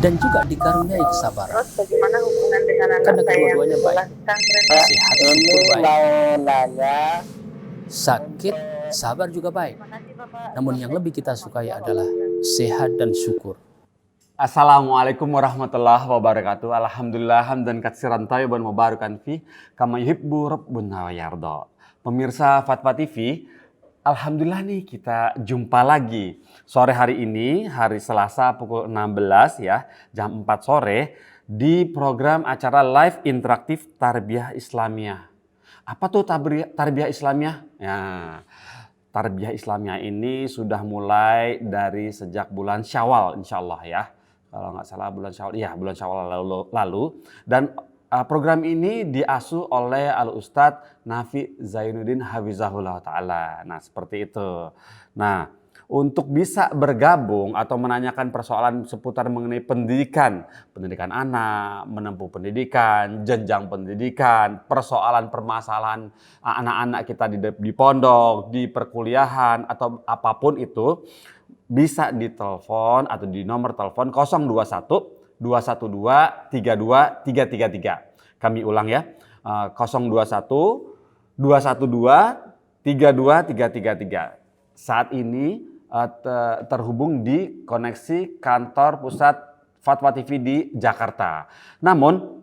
dan juga dikaruniai kesabaran. Terus bagaimana hubungan dengan anak Karena saya yang kedua-duanya baik. sekolah pesantren? Sehat, syukur baik. Mau nanya, Sakit, sabar juga baik. Terima kasih Bapak. Namun yang lebih kita sukai adalah sehat dan syukur. Assalamualaikum warahmatullahi wabarakatuh. Alhamdulillah hamdan katsiran thayyiban mubarakan fi kama yuhibbu rabbuna wa yarda. Pemirsa Fatwa TV, alhamdulillah nih kita jumpa lagi sore hari ini, hari Selasa pukul 16 ya, jam 4 sore di program acara live interaktif Tarbiyah Islamiyah. Apa tuh Tarbiyah Islamiyah? Ya, Tarbiyah Islamiyah ini sudah mulai dari sejak bulan Syawal insyaallah ya. Kalau nggak salah bulan Syawal, iya bulan Syawal lalu. Dan program ini diasuh oleh Al-Ustadz Nafi Zainuddin Hafizahullah Ta'ala. Nah seperti itu. Nah untuk bisa bergabung atau menanyakan persoalan seputar mengenai pendidikan anak, menempuh pendidikan, jenjang pendidikan, persoalan permasalahan anak-anak kita di pondok, di perkuliahan atau apapun itu, bisa ditelepon atau di nomor telepon 021 212 32 333. Kami ulang ya, 021 212 32 333. Saat ini terhubung di koneksi kantor pusat Fatwa TV di Jakarta. Namun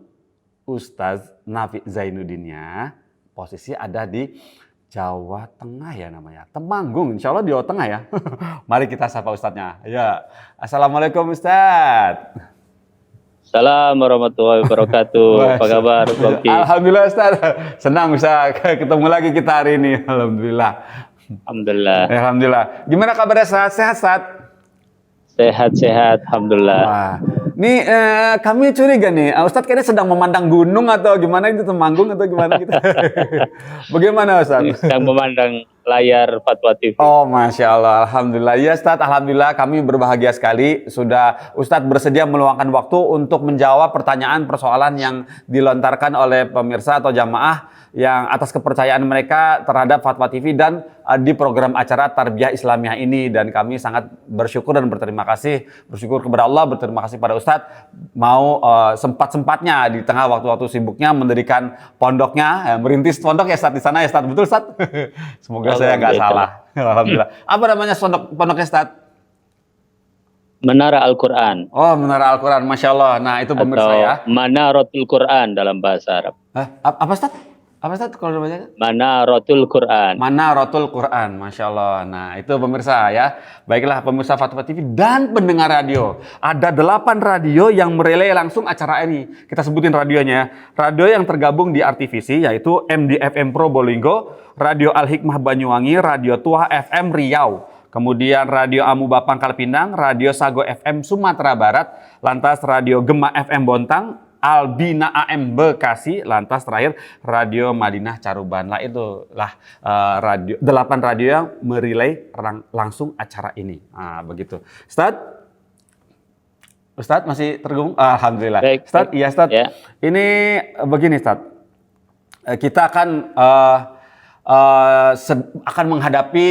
Ustaz Nafi Zainuddinnya posisi ada di Jawa Tengah ya namanya, Temanggung, insya Allah di Jawa Tengah ya. Mari kita sapa Ustadznya. Ya, Assalamualaikum Ustadz. Assalamualaikum warahmatullahi wabarakatuh. Apa kabar, Bang Ki? Alhamdulillah Ustadz. Senang bisa ketemu lagi kita hari ini. Alhamdulillah. Alhamdulillah. Gimana kabarnya sehat Ustadz? Sehat-sehat, alhamdulillah. Wah. Nih kami curiga nih, Ustadz kayaknya sedang memandang gunung atau gimana itu, Temanggung atau gimana gitu. Bagaimana Ustadz? Sedang memandang layar Fatwa TV. Oh Masya Allah, Alhamdulillah. Ya Ustadz, Alhamdulillah kami berbahagia sekali sudah Ustadz bersedia meluangkan waktu untuk menjawab pertanyaan persoalan yang dilontarkan oleh pemirsa atau jamaah yang atas kepercayaan mereka terhadap Fatwa TV dan di program acara Tarbiyah Islamiyah ini. Dan kami sangat bersyukur dan berterima kasih, bersyukur kepada Allah, berterima kasih pada Ustadz mau sempat-sempatnya di tengah waktu-waktu sibuknya mendirikan pondoknya, merintis pondok ya Ustadz di sana ya Ustadz, betul Ustadz? Semoga saya nggak salah. Alhamdulillah. Apa namanya pondoknya Ustadz? Menara Al-Quran. Oh, Menara Al-Quran, Masya Allah. Nah itu pemirsa ya. Manaratul Quran dalam bahasa Arab. Apa Ustadz? Apa Ustadz kalau namanya? Manaratul Quran. Manaratul Quran, Masya Allah. Nah itu pemirsa ya. Baiklah pemirsa Fatwa TV dan pendengar radio. Ada 8 radio yang merelay langsung acara ini. Kita sebutin radionya. Radio yang tergabung di RTVC yaitu MDFM Probolinggo, Radio Al-Hikmah Banyuwangi, Radio Tuah FM Riau. Kemudian Radio Amuba Pangkal Pinang, Radio Sago FM Sumatera Barat, lantas Radio Gema FM Bontang, Albina AM Bekasi, lantas terakhir Radio Madinah Caruban. Lah itulah radio 8 radio yang merelay langsung acara ini. Nah, begitu. Ustadz masih tergabung? Alhamdulillah. Baik, Ustadz, iya Ustadz. Ya. Ini begini Ustadz. Kita akan menghadapi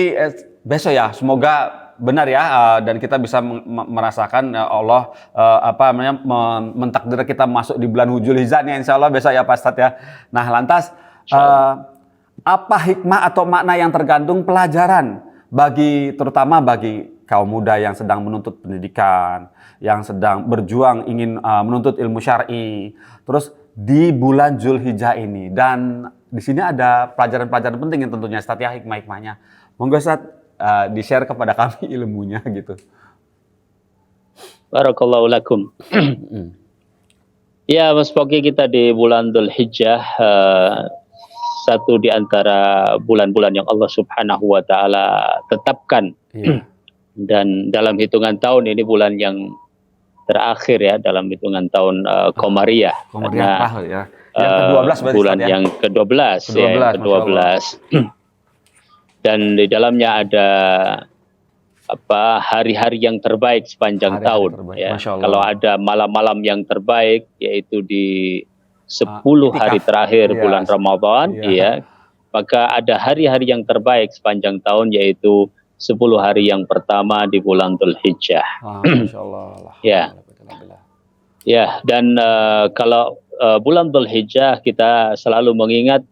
besok ya. Semoga benar ya, dan kita bisa merasakan Allah mentakdir kita masuk di bulan Hujul Hizan ya insya Allah besok ya Pak Ustadz ya. Nah lantas apa hikmah atau makna yang tergantung pelajaran terutama bagi kaum muda yang sedang menuntut pendidikan, yang sedang berjuang ingin menuntut ilmu syar'i, terus di bulan Zulhijjah ini, dan di sini ada pelajaran-pelajaran penting yang tentunya Ustadz ya, hikmah-hikmahnya. Monggo Ustadz di-share kepada kami ilmunya gitu. Barakallahu lakum. Ya Mas Poki, kita di bulan Dzulhijjah, satu di antara bulan-bulan yang Allah Subhanahu wa Ta'ala tetapkan. Iya. Dan dalam hitungan tahun ini bulan yang terakhir ya, dalam hitungan tahun Qamariyah. Qamariyah ya. Yang ke-12 bulan yang ke-12 ya, yang ke-12. Dan di dalamnya ada hari-hari yang terbaik sepanjang tahun terbaik. Ya. Kalau ada malam-malam yang terbaik yaitu di 10 hari terakhir bulan Ramadan ya. Maka ada hari-hari yang terbaik sepanjang tahun yaitu 10 hari yang pertama di bulan Dzulhijjah. Masya Allah. Ya. Ya, dan kalau bulan Dzulhijjah kita selalu mengingat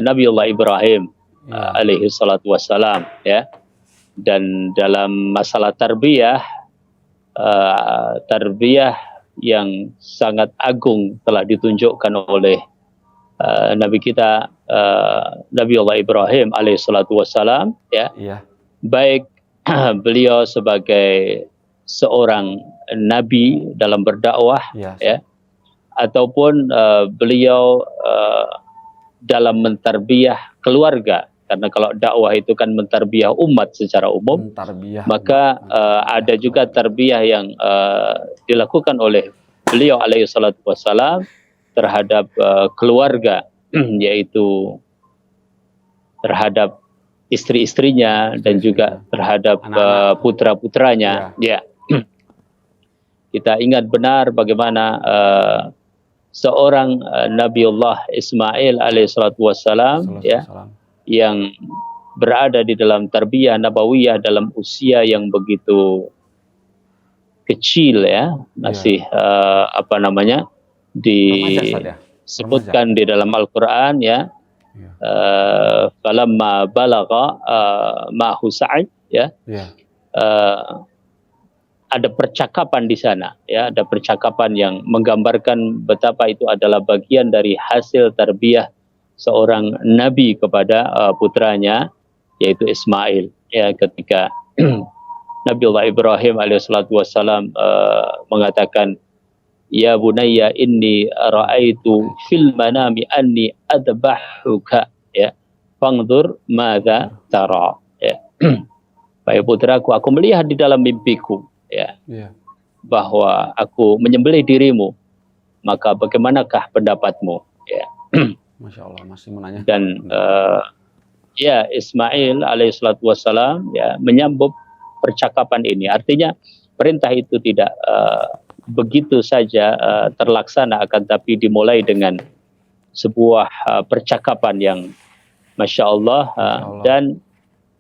Nabiullah Ibrahim alaihi salatu wassalam, ya. Dan dalam masalah tarbiyah, tarbiyah yang sangat agung telah ditunjukkan oleh Nabi kita Nabiullah Ibrahim alaihi salatu wassalam, ya. Baik beliau sebagai seorang nabi dalam berdakwah, ya, ataupun beliau dalam mentarbiyah keluarga, karena kalau dakwah itu kan mentarbiyah umat secara umum, maka ada juga tarbiyah yang dilakukan oleh beliau alaihi salatu wassalam terhadap keluarga, yaitu terhadap istri-istrinya dan juga terhadap putra-putranya. Ya. Kita ingat benar bagaimana seorang Nabiullah Ismail alaihissalatu wassalam, ya, yang berada di dalam tarbiyah nabawiyah dalam usia yang begitu kecil, ya, masih disebutkan di dalam Al-Quran, ya. Falamma balagha ma'hu sa'i, ya. Ada percakapan di sana, ya, ada percakapan yang menggambarkan betapa itu adalah bagian dari hasil tarbiyah seorang nabi kepada putranya, yaitu Ismail, ya, ketika Nabiullah Ibrahim alaihissalatu wassalam mengatakan, ya bunayya inni ra'aitu fil manami anni adbahuka, ya, fangdur madza tara, ya. Wahai putraku, aku melihat di dalam mimpiku, ya, bahwa aku menyembelih dirimu, maka bagaimanakah pendapatmu, ya. Masya Allah, masih menanya. Dan ya, Ismail alaihissalatu wassalam, ya, menyambut percakapan ini. Artinya perintah itu tidak begitu saja terlaksana, akan tapi dimulai dengan sebuah percakapan yang Masya Allah, dan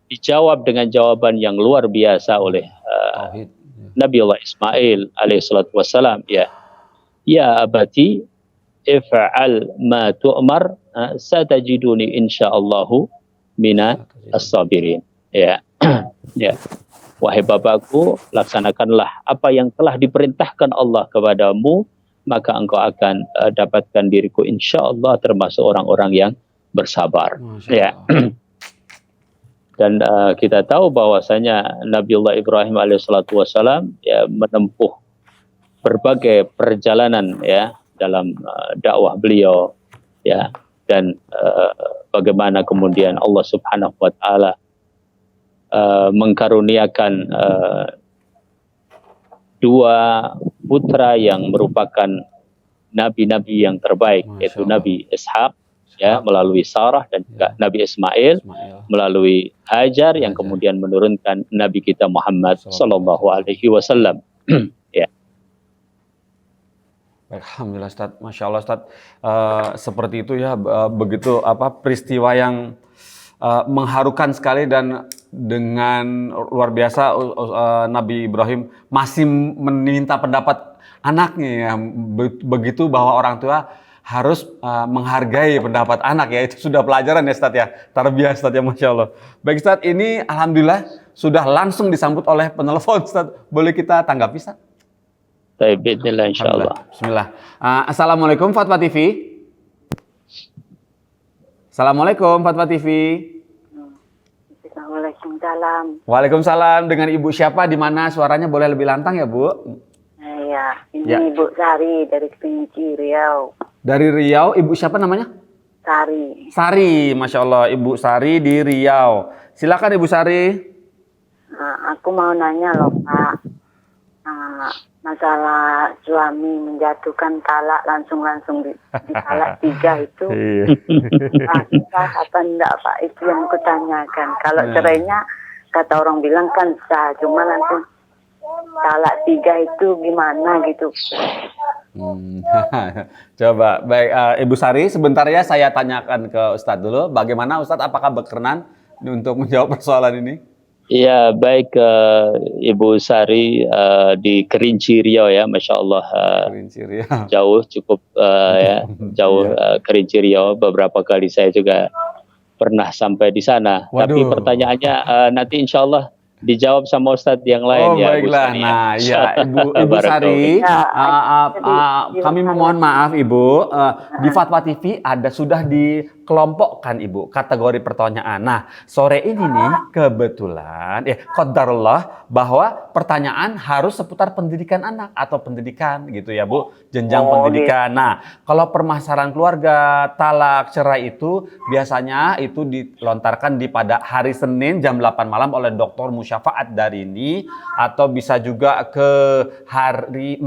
dijawab dengan jawaban yang luar biasa oleh Nabiullah Ismail alaihissalatu wassalam, ya. Ya abati if'al ma tu'mar satajiduni insyaallahu mina as-sabirin, ya. Ya. Wahai bapakku, laksanakanlah apa yang telah diperintahkan Allah kepadamu, maka engkau akan dapatkan diriku insyaallah termasuk orang-orang yang bersabar, ya. Dan kita tahu bahwasanya Nabiullah Ibrahim alaihissalatu wassalam, ya, menempuh berbagai perjalanan, ya, dalam dakwah beliau, ya, dan bagaimana kemudian Allah Subhanahu wa taala mengkaruniakan dua putra yang merupakan nabi-nabi yang terbaik, yaitu Nabi Ishak, ya, melalui Sarah, dan juga Nabi Ismail melalui Hajar yang kemudian menurunkan Nabi kita Muhammad sallallahu alaihi wasallam. Ya. Alhamdulillah Ustaz, Masya Allah Ustaz, seperti itu, ya, begitu peristiwa yang mengharukan sekali, dan dengan luar biasa Nabi Ibrahim masih meminta pendapat anaknya, ya. Begitu bahwa orang tua harus menghargai pendapat anak, ya, itu sudah pelajaran, ya Ustaz, ya, tarbiyah Ustaz, ya, Masya Allah. Baik Ustaz, ini alhamdulillah sudah langsung disambut oleh penelpon Ustaz, boleh kita tanggapi Ustaz? Baik, bismillah, insyaallah. Bismillah. Assalamualaikum Fatwa TV. Assalamualaikum Fatwa TV. Waalaikumsalam. Waalaikumsalam. Dengan Ibu siapa? Di mana? Suaranya boleh lebih lantang, ya Bu? Iya, ini Ibu Sari dari Kerinci, Riau. Dari Riau, Ibu siapa namanya? Sari. Sari, Masya Allah, Ibu Sari di Riau. Silakan Ibu Sari. Aku mau nanya loh Pak, masalah suami menjatuhkan talak langsung di talak 3 itu, sah apa enggak Pak? Itu yang kutanyakan. Kalau cerainya kata orang bilang kan sah, cuma langsung talak 3 itu gimana gitu. Coba, baik, Ibu Sari, sebentar ya, saya tanyakan ke Ustadz dulu. Bagaimana Ustadz, apakah berkenan untuk menjawab persoalan ini? Ya, baik Ibu Sari di Kerinci Riau ya, Masya Allah, Kerinci Riau. jauh cukup ya, jauh Kerinci Riau. Beberapa kali saya juga pernah sampai di sana. Waduh. Tapi pertanyaannya nanti Insya Allah dijawab sama Ustadz yang lain ya. Baiklah. Bu Sari, nah ya Ibu Sari, kami memohon maaf Ibu, di Fatwa TV sudah dikelompokkan Ibu kategori pertanyaan. Nah sore ini nih kebetulan qadarullah bahwa pertanyaan harus seputar pendidikan anak atau pendidikan gitu ya Bu, jenjang pendidikan. Nah kalau permasalahan keluarga, talak, cerai itu biasanya itu dilontarkan pada hari Senin jam 8 malam oleh Dr. Musyafaat Darini, atau bisa juga ke hari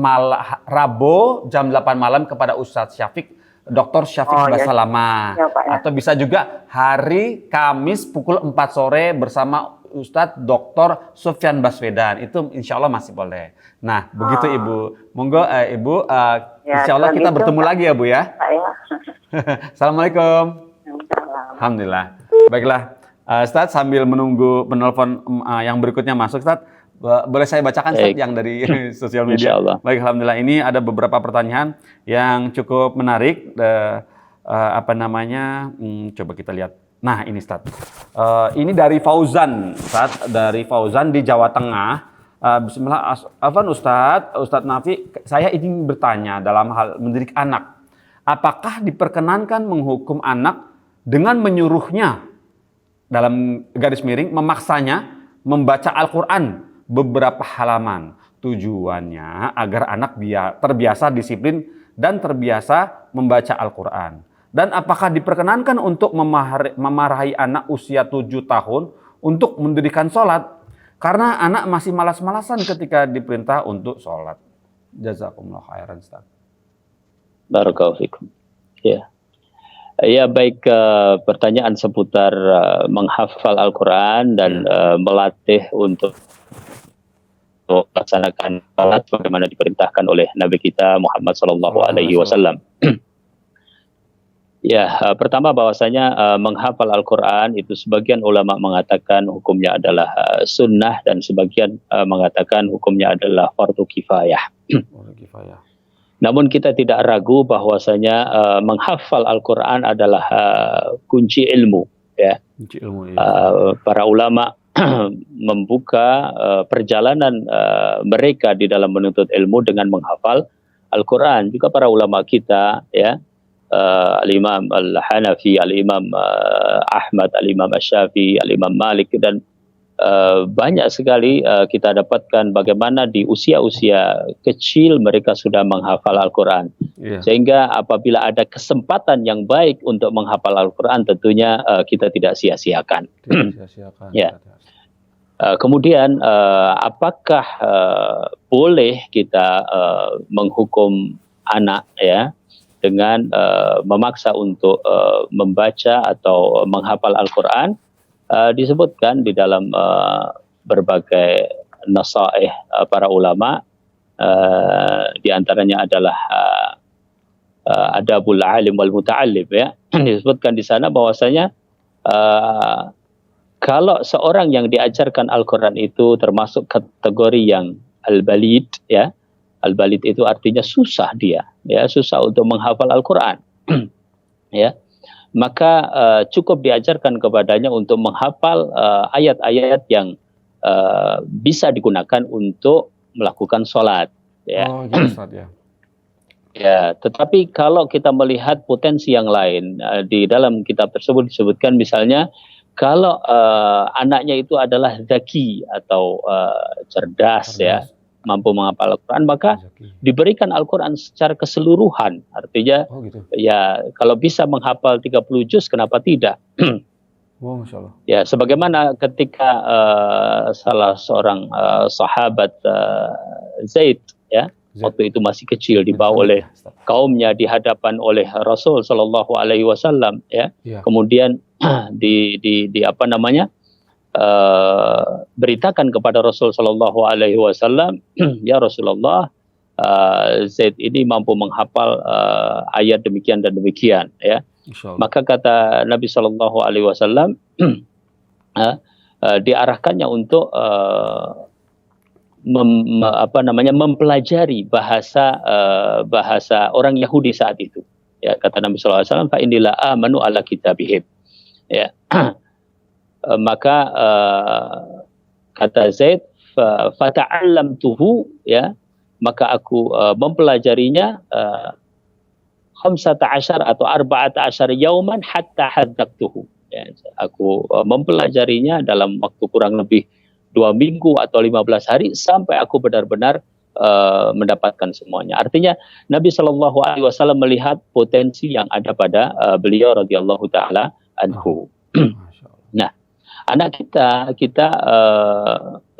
Rabu jam 8 malam kepada Ustadz Syafiq, Dr. Syafiq Basalama, atau bisa juga hari Kamis pukul 4 sore bersama Ustadz Dr. Sufyan Baswedan. Itu insya Allah masih boleh. Nah begitu Ibu, monggo Ibu, insya Allah kita bertemu lagi ya Bu ya. Assalamualaikum. Alhamdulillah. Baiklah. Ustadz sambil menunggu penelpon yang berikutnya masuk, Ustadz, boleh saya bacakan Ustadz yang dari sosial media? Baik, alhamdulillah ini ada beberapa pertanyaan yang cukup menarik. Coba kita lihat. Nah ini Ustadz, ini dari Fauzan, Ustadz, dari Fauzan di Jawa Tengah. Bismillah, Ustadz Nafi, saya ingin bertanya dalam hal mendidik anak. Apakah diperkenankan menghukum anak dengan menyuruhnya, dalam garis miring, memaksanya membaca Al-Quran beberapa halaman? Tujuannya agar anak terbiasa disiplin dan terbiasa membaca Al-Quran. Dan apakah diperkenankan untuk memarahi anak usia 7 tahun untuk mendirikan sholat? Karena anak masih malas-malasan ketika diperintah untuk sholat. Jazakumullah khairan, Ustaz. Barakallahu fikum. Ya. Ya baik, pertanyaan seputar menghafal Al-Quran dan melatih untuk melaksanakan salat bagaimana diperintahkan oleh Nabi kita Muhammad SAW. Ya, pertama bahwasanya menghafal Al-Quran itu sebagian ulama mengatakan hukumnya adalah sunnah dan sebagian mengatakan hukumnya adalah fardu kifayah. Namun kita tidak ragu bahwasanya menghafal Al-Quran adalah kunci ilmu. Ya. Kunci ilmu, ya. Para ulama membuka perjalanan mereka di dalam menuntut ilmu dengan menghafal Al-Quran. Juga para ulama kita, ya, Al-Imam Al-Hanafi, Al-Imam Ahmad, Al-Imam Asy-Syafi'i, Al-Imam Malik, dan banyak sekali kita dapatkan bagaimana di usia-usia kecil mereka sudah menghafal Al-Quran. Sehingga apabila ada kesempatan yang baik untuk menghafal Al-Quran, tentunya kita tidak sia-siakan. Ya. Kemudian apakah boleh kita menghukum anak ya dengan memaksa untuk membaca atau menghafal Al-Quran? Disebutkan di dalam berbagai nasaih para ulama, di antaranya adalah adabul alim wal muta'allim, ya. Disebutkan di sana bahwasanya kalau seorang yang diajarkan Al-Quran itu termasuk kategori yang al-balid, ya. Al-balid itu artinya susah dia, ya, susah untuk menghafal Al-Quran. Ya. Maka cukup diajarkan kepadanya untuk menghafal ayat-ayat yang bisa digunakan untuk melakukan sholat. Ya. Oh, gitu, Ustaz, ya. Ya, tetapi kalau kita melihat potensi yang lain di dalam kitab tersebut disebutkan misalnya kalau anaknya itu adalah zaki atau cerdas, ya, mampu menghafal Al-Quran, maka diberikan Al-Quran secara keseluruhan. Artinya, ya kalau bisa menghafal 30 juz, kenapa tidak? Masya Allah. Ya, sebagaimana ketika salah seorang sahabat Zaid, ya, waktu itu masih kecil, dibawa oleh kaumnya di hadapan oleh Rasul Shallallahu Alaihi Wasallam, ya. Kemudian beritakan kepada Rasul Shallallahu Alaihi Wasallam, ya Rasulullah, Zaid ini mampu menghafal ayat demikian dan demikian, ya. Maka kata Nabi Shallallahu Alaihi Wasallam, diarahkannya untuk mempelajari bahasa orang Yahudi saat itu. Ya, kata Nabi SAW, fa innila amanu ala kitabihim. Ya. Maka kata Zaid, fata'allamtuhu, ya, maka aku mempelajarinya 15 atau 14 yauman hatta haddaqtuhu. Ya, aku mempelajarinya dalam waktu kurang lebih 2 minggu atau 15 hari sampai aku benar-benar mendapatkan semuanya. Artinya Nabi Shallallahu Alaihi Wasallam melihat potensi yang ada pada beliau radhiyallahu taala anhu. Nah, anak kita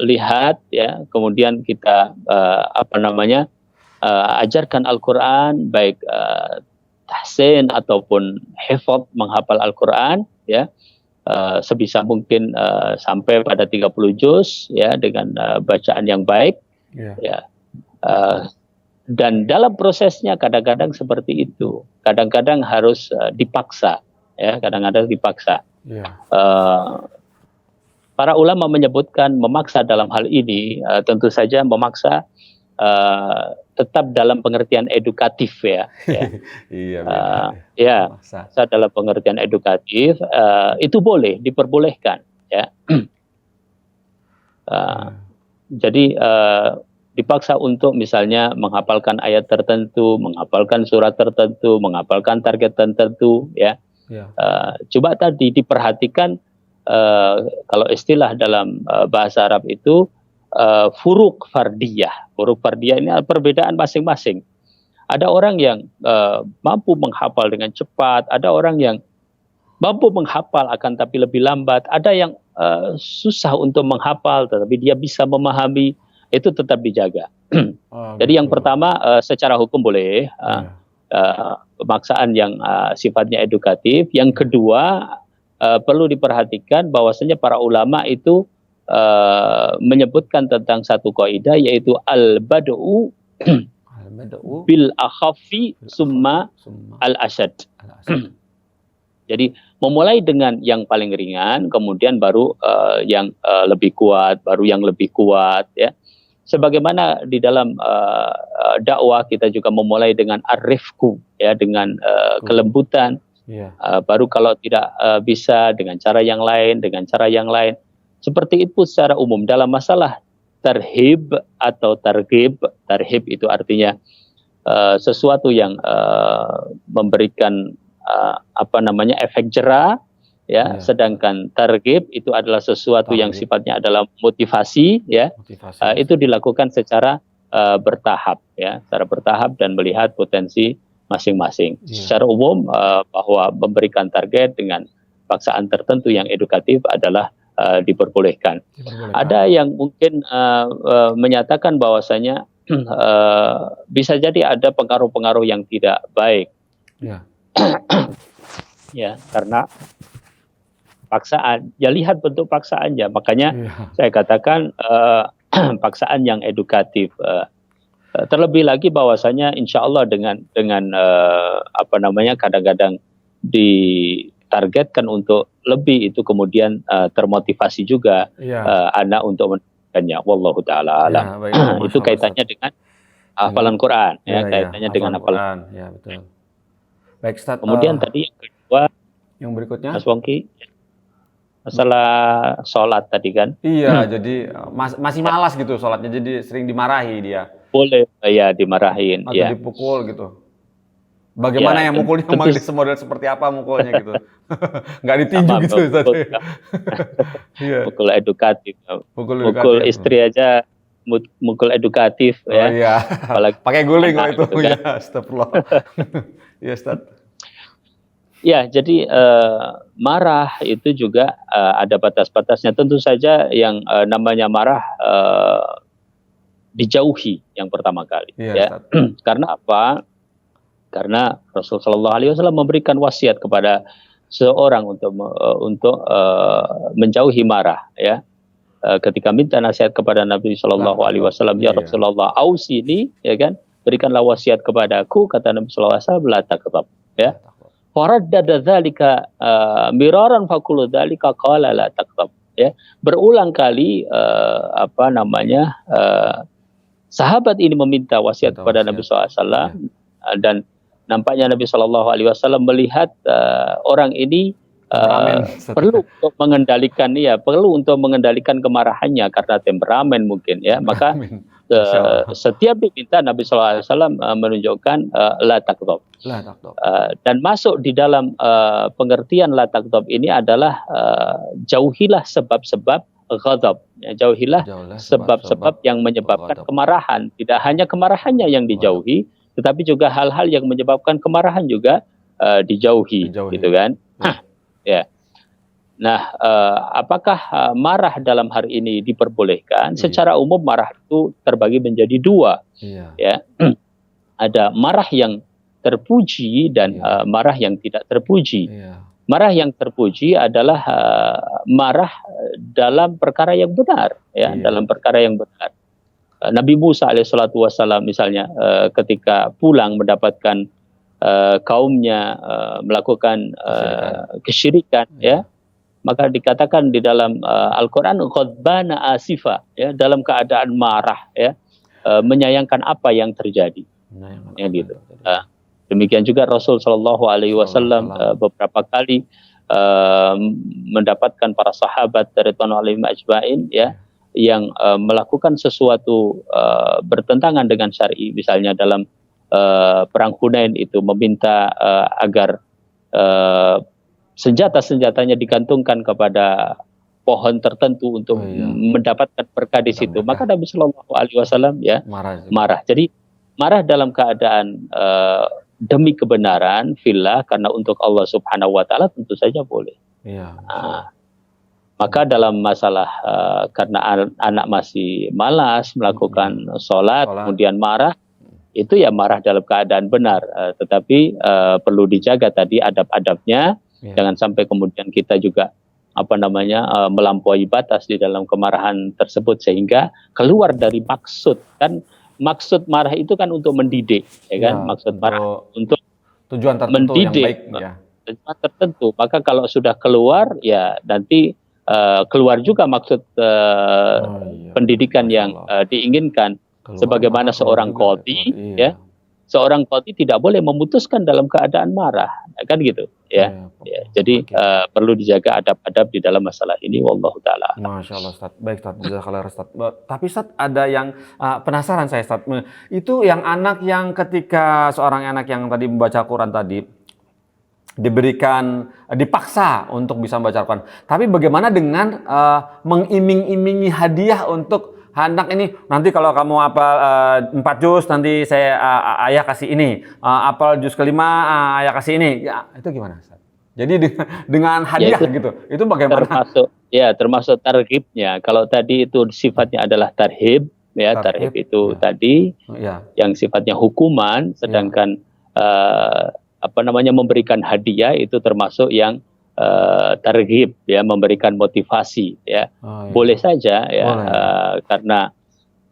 lihat, ya, kemudian kita ajarkan Al-Quran, baik tahsin ataupun hifadz, menghafal Al-Quran, ya, sebisa mungkin sampai pada 30 juz, ya, dengan bacaan yang baik, ya. Dan dalam prosesnya kadang-kadang seperti itu, kadang-kadang harus dipaksa, ya, kadang-kadang dipaksa. Para ulama menyebutkan memaksa dalam hal ini tentu saja memaksa tetap dalam pengertian edukatif, ya. Memaksa dalam pengertian edukatif itu boleh, diperbolehkan, ya. Jadi dipaksa untuk misalnya menghafalkan ayat tertentu, menghafalkan surat tertentu, menghafalkan target tertentu, ya. Coba tadi diperhatikan kalau istilah dalam bahasa Arab itu furuk fardiyah. Furuk fardiyah ini perbedaan masing-masing. Ada orang yang mampu menghafal dengan cepat, ada orang yang mampu menghafal akan tapi lebih lambat, ada yang susah untuk menghafal tetapi dia bisa memahami, itu tetap dijaga. Jadi yang pertama secara hukum boleh pemaksaan yang sifatnya edukatif. Yang kedua perlu diperhatikan bahwasanya para ulama itu menyebutkan tentang satu kaidah, yaitu al-bad'u bil akhaffi summa al-ashad. Jadi memulai dengan yang paling ringan, kemudian baru yang lebih kuat, baru yang lebih kuat, ya. Sebagaimana di dalam dakwah kita juga memulai dengan ar-rifqu, ya, dengan kelembutan. Baru kalau tidak bisa dengan cara yang lain, dengan cara yang lain. Seperti itu secara umum dalam masalah tarhib atau targhib. Tarhib itu artinya sesuatu yang memberikan efek jera, ya. Sedangkan targhib itu adalah sesuatu yang sifatnya adalah motivasi, ya. Itu dilakukan secara bertahap, ya, secara bertahap dan melihat potensi masing-masing. Secara umum bahwa memberikan target dengan paksaan tertentu yang edukatif adalah diperbolehkan. Ada yang mungkin menyatakan bahwasanya bisa jadi ada pengaruh-pengaruh yang tidak baik. Ya, karena paksaan, ya lihat bentuk paksaannya. Makanya saya katakan paksaan yang edukatif. Terlebih lagi bahwasanya insya Allah dengan kadang-kadang ditargetkan untuk lebih, itu kemudian termotivasi juga anak untuk melakukannya. Wallahu taala alam. Itu kaitannya dengan hafalan Quran, ya, kaitannya dengan hafalan. Ya, betul. Baik, Ustaz. Kemudian tadi yang kedua, yang berikutnya, Mas Wongki, masalah sholat tadi kan? Iya, jadi masih malas gitu sholatnya, jadi sering dimarahi dia. Boleh, ya, dimarahin, atau ya, dipukul gitu. Bagaimana yang mukulnya, model seperti apa mukulnya gitu? Nggak ditinju gitu, Ustaz. Mukul edukatif. Mukul istri aja mukul edukatif, ya. Iya. Pakai guling kalau itu, ya. Astagfirullah. Iya, Ustaz. Ya, jadi marah itu juga ada batas-batasnya. Tentu saja yang namanya marah dijauhi yang pertama kali, ya. Karena apa? Karena Rasulullah SAW memberikan wasiat kepada seorang untuk menjauhi marah, ya. Ketika minta nasihat kepada Nabi SAW, ya Rasulullah, ausini, ya kan, berikanlah wasiat kepadaku, kata Nabi SAW, la taghdab, ya. Faraddada dzalika miraran faqulu dzalika qala la taghdab. ya. Berulang kali sahabat ini meminta wasiat kepada Nabi SAW, dan nampaknya Nabi SAW melihat orang ini perlu untuk mengendalikan kemarahannya karena temperamen mungkin, ya. Maka setiap diminta Nabi SAW menunjukkan la taghdab. Dan masuk di dalam pengertian la taghdab ini adalah jauhilah sebab-sebab ghadab, ya, jauhilah sebab-sebab yang menyebabkan kemarahan. Tidak hanya kemarahannya yang dijauhi, tetapi juga hal-hal yang menyebabkan kemarahan juga dijauhi, gitu kan? Ya. Nah, apakah marah dalam hal ini diperbolehkan? Secara umum marah itu terbagi menjadi dua, ya. Ada marah yang terpuji dan marah yang tidak terpuji. Marah yang terpuji adalah marah dalam perkara yang benar, ya, dalam perkara yang benar. Nabi Musa alaihissalatu wassalam misalnya ketika pulang mendapatkan kaumnya melakukan kesyirikan, ya, maka dikatakan di dalam Al-Quran ghadbana asifa, ya, dalam keadaan marah, ya, menyayangkan apa yang terjadi, ya, gitu. Demikian juga Rasul Shallallahu Alaihi Wasallam beberapa kali mendapatkan para sahabat radhiyallahu anhum ajma'in, ya, yang melakukan sesuatu bertentangan dengan syar'i. Misalnya dalam perang Hunain itu meminta agar senjata-senjatanya digantungkan kepada pohon tertentu untuk mendapatkan berkah di situ. Maka Nabi Shallallahu Alaihi Wasallam, ya, marah. Jadi marah dalam keadaan demi kebenaran fillah, karena untuk Allah Subhanahu wa taala tentu saja boleh. Maka dalam masalah karena anak masih malas melakukan sholat, kemudian marah, itu ya marah dalam keadaan benar, tetapi perlu dijaga tadi adab-adabnya, jangan sampai kemudian kita juga melampaui batas di dalam kemarahan tersebut sehingga keluar dari maksud. Kan maksud marah itu kan untuk mendidik, ya kan? Maksud marah untuk tujuan tertentu mendidik, yang baik, ya. Tujuan tertentu. Maka kalau sudah keluar, ya nanti keluar juga maksud pendidikan yang diinginkan. Sebagaimana seorang qadhi, ya, seorang qadhi tidak boleh memutuskan dalam keadaan marah, kan gitu, ya. Jadi perlu dijaga adab-adab di dalam masalah ini. Wallahu taala. Masya Allah, Ustaz. Baik, Ustaz. Jazakallah, Ustaz. Tapi Ustaz, ada yang penasaran saya, Ustaz. Itu yang anak yang ketika seorang anak yang tadi membaca Quran tadi dipaksa untuk bisa membaca Quran. Tapi bagaimana dengan mengiming-imingi hadiah untuk anak ini, nanti kalau kamu hafal 4 juz, nanti saya ayah kasih ini, hafal juz kelima, ayah kasih ini, ya, itu gimana, Ustaz? Jadi dengan hadiah, ya, gitu, itu bagaimana? Termasuk targhibnya. Kalau tadi itu sifatnya adalah tarhib, ya, tarhib itu tadi yang sifatnya hukuman, sedangkan memberikan hadiah itu termasuk yang targhib, ya, memberikan motivasi, ya. Boleh saja, ya, karena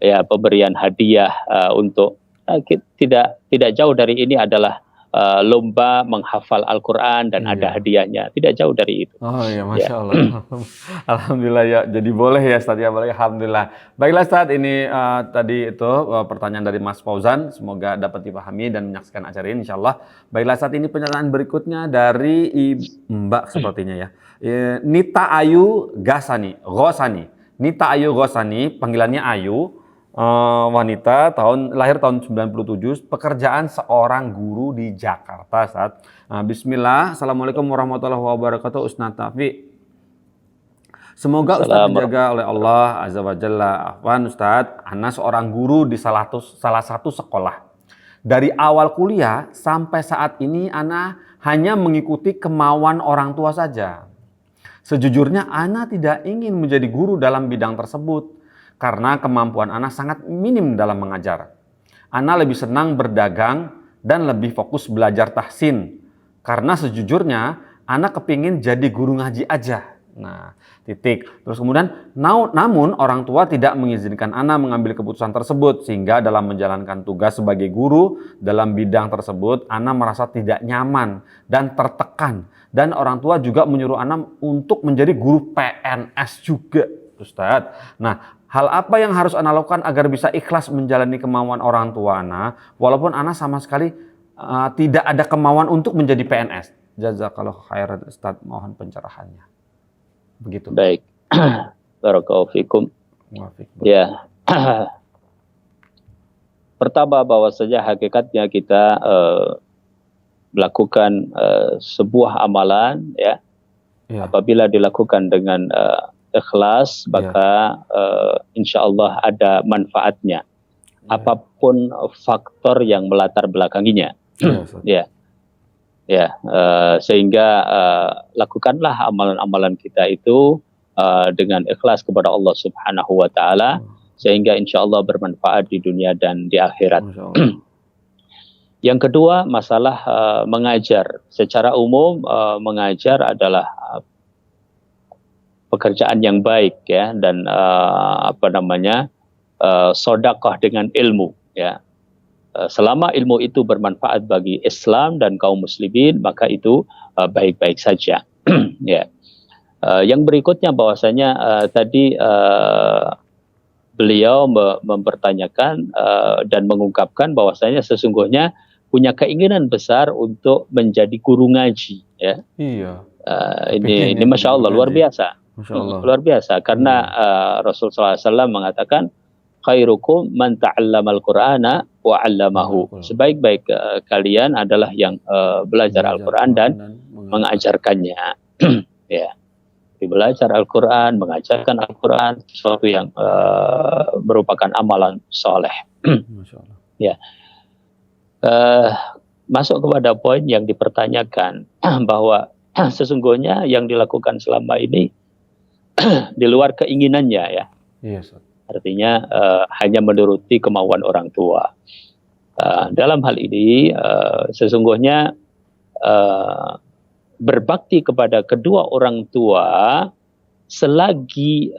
ya pemberian hadiah untuk tidak jauh dari ini adalah lomba menghafal Al-Quran dan ada hadiahnya, tidak jauh dari itu. Oh iya, Masya Allah. Alhamdulillah, ya, jadi boleh ya, Ustaz, ya, boleh. Alhamdulillah. Baiklah, Ustaz, ini tadi itu pertanyaan dari Mas Fauzan, semoga dapat dipahami dan menyaksikan acara ini, insyaallah. Baiklah, Ustaz, ini pernyataan berikutnya dari Mbak sepertinya, ya. Nita Ayu Ghosani. Nita Ayu Ghosani, panggilannya Ayu. Wanita, lahir tahun 97, pekerjaan seorang guru di Jakarta, Ustaz. Bismillah, Assalamualaikum warahmatullahi wabarakatuh, Ustaz Taufik. Semoga Ustaz dijaga oleh Allah Azza wa Jalla. Afwan, Ustaz, ana seorang guru di salah satu sekolah. Dari awal kuliah sampai saat ini ana hanya mengikuti kemauan orang tua saja. Sejujurnya ana tidak ingin menjadi guru dalam bidang tersebut, karena kemampuan Ana sangat minim dalam mengajar. Ana lebih senang berdagang dan lebih fokus belajar tahsin. Karena sejujurnya Ana kepingin jadi guru ngaji aja. Nah, titik. Terus kemudian, namun orang tua tidak mengizinkan Ana mengambil keputusan tersebut, sehingga dalam menjalankan tugas sebagai guru dalam bidang tersebut, Ana merasa tidak nyaman dan tertekan. Dan orang tua juga menyuruh Ana untuk menjadi guru PNS juga, Ustadz. Nah, hal apa yang harus Ana lakukan agar bisa ikhlas menjalani kemauan orang tua Ana, walaupun Ana sama sekali tidak ada kemauan untuk menjadi PNS? Jazakallahu khairan, Ustadz, mohon pencerahannya. Begitu. Baik. Barakallahu fikum. Ya. Pertama, bahwasanya hakikatnya kita melakukan sebuah amalan, ya. Apabila dilakukan dengan ikhlas, maka insya Allah ada manfaatnya. Apapun faktor yang melatar belakanginya. Sehingga lakukanlah amalan-amalan kita itu dengan ikhlas kepada Allah Subhanahu wa Ta'ala, sehingga insya Allah bermanfaat di dunia dan di akhirat. Yang kedua, masalah mengajar. Secara umum, mengajar adalah pekerjaan yang baik, ya, dan sedekah dengan ilmu, ya. Selama ilmu itu bermanfaat bagi Islam dan kaum muslimin, maka itu baik-baik saja. Ya. Yang berikutnya, bahwasanya tadi beliau mempertanyakan dan mengungkapkan bahwasanya sesungguhnya punya keinginan besar untuk menjadi guru ngaji, ya. Iya. Ini Masya Allah, luar biasa. Masya Allah. Luar biasa, karena Rasulullah SAW mengatakan, khairukum man ta'allamal Qur'ana wa 'allamahu. Sebaik-baik kalian adalah yang belajar Al-Qur'an dan mengajarkannya. Ya. Belajar Al-Qur'an, mengajarkan Al-Qur'an, sesuatu yang merupakan amalan soleh. Ya. Masuk kepada poin yang dipertanyakan, bahwa sesungguhnya yang dilakukan selama ini di luar keinginannya, ya. Yes. Artinya hanya menuruti kemauan orang tua. Dalam hal ini sesungguhnya berbakti kepada kedua orang tua selagi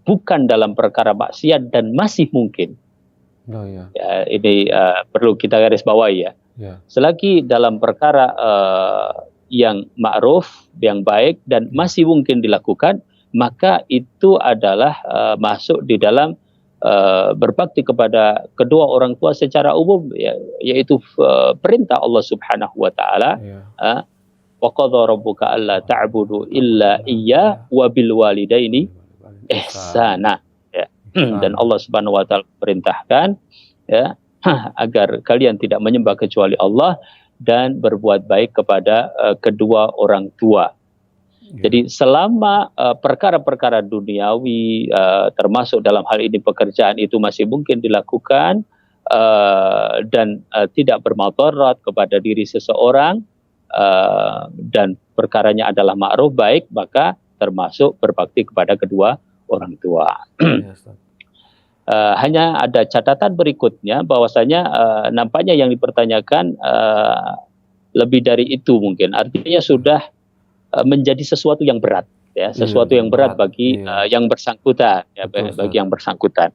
bukan dalam perkara maksiat dan masih mungkin. Ya, ini perlu kita garis bawahi, ya. Selagi dalam perkara yang ma'ruf, yang baik dan masih mungkin dilakukan, maka itu adalah masuk di dalam berbakti kepada kedua orang tua secara umum, ya, yaitu perintah Allah Subhanahu wa Ta'ala. Wa qadha rabbuka alla ta'budu illa iyyah wa bil walidaini ihsana. Ya. Dan Allah Subhanahu wa Ta'ala perintahkan, ya, agar kalian tidak menyembah kecuali Allah dan berbuat baik kepada kedua orang tua. Jadi selama perkara-perkara duniawi, termasuk dalam hal ini pekerjaan, itu masih mungkin dilakukan dan tidak bermudarat kepada diri seseorang, dan perkaranya adalah ma'ruf, baik, maka termasuk berbakti kepada kedua orang tua. Hanya ada catatan berikutnya, bahwasanya nampaknya yang dipertanyakan lebih dari itu mungkin. Artinya sudah menjadi sesuatu yang berat, ya, sesuatu yang berat bagi yang bersangkutan, ya, bagi yang bersangkutan.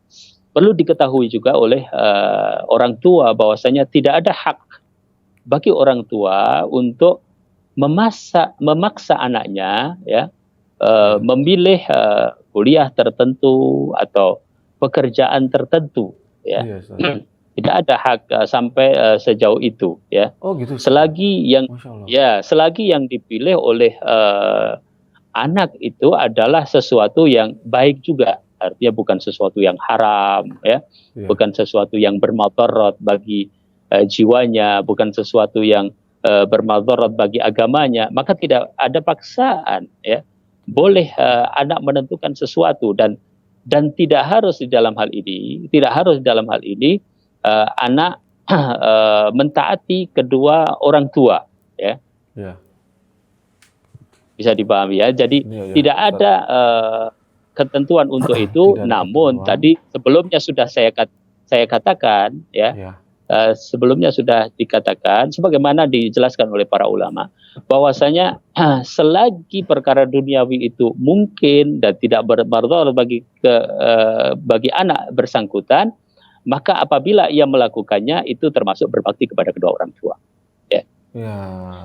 Perlu diketahui juga oleh orang tua bahwasanya tidak ada hak bagi orang tua untuk memaksa anaknya, ya, memilih kuliah tertentu atau pekerjaan tertentu, ya. Tidak ada hak sampai sejauh itu, ya. Oh, gitu. Selagi yang dipilih oleh anak itu adalah sesuatu yang baik juga, artinya bukan sesuatu yang haram, ya. Bukan sesuatu yang bermudarat bagi jiwanya, bukan sesuatu yang bermudarat bagi agamanya, maka tidak ada paksaan, ya. Boleh anak menentukan sesuatu, dan tidak harus di dalam hal ini, anak mentaati kedua orang tua, ya. Bisa dipahami, ya. Jadi tidak ada ketentuan untuk itu. Namun tadi sebelumnya sudah saya katakan, ya, sebelumnya sudah dikatakan sebagaimana dijelaskan oleh para ulama bahwasanya selagi perkara duniawi itu mungkin dan tidak bermadharat bagi anak bersangkutan, maka apabila ia melakukannya itu termasuk berbakti kepada kedua orang tua. Ya. Ya,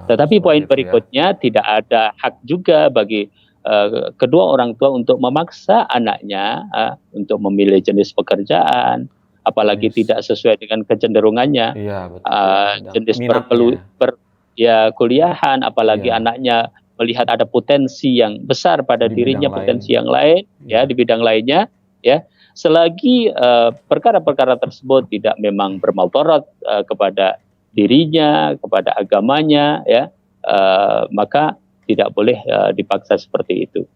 Tetapi poin berikutnya tidak ada hak juga bagi kedua orang tua untuk memaksa anaknya untuk memilih jenis pekerjaan, apalagi tidak sesuai dengan kecenderungannya, jenis kuliahan, apalagi anaknya melihat ada potensi yang besar pada dirinya, potensi yang lain, di bidang lainnya, selagi perkara-perkara tersebut tidak memang bermadharat kepada dirinya, kepada agamanya, maka tidak boleh dipaksa seperti itu,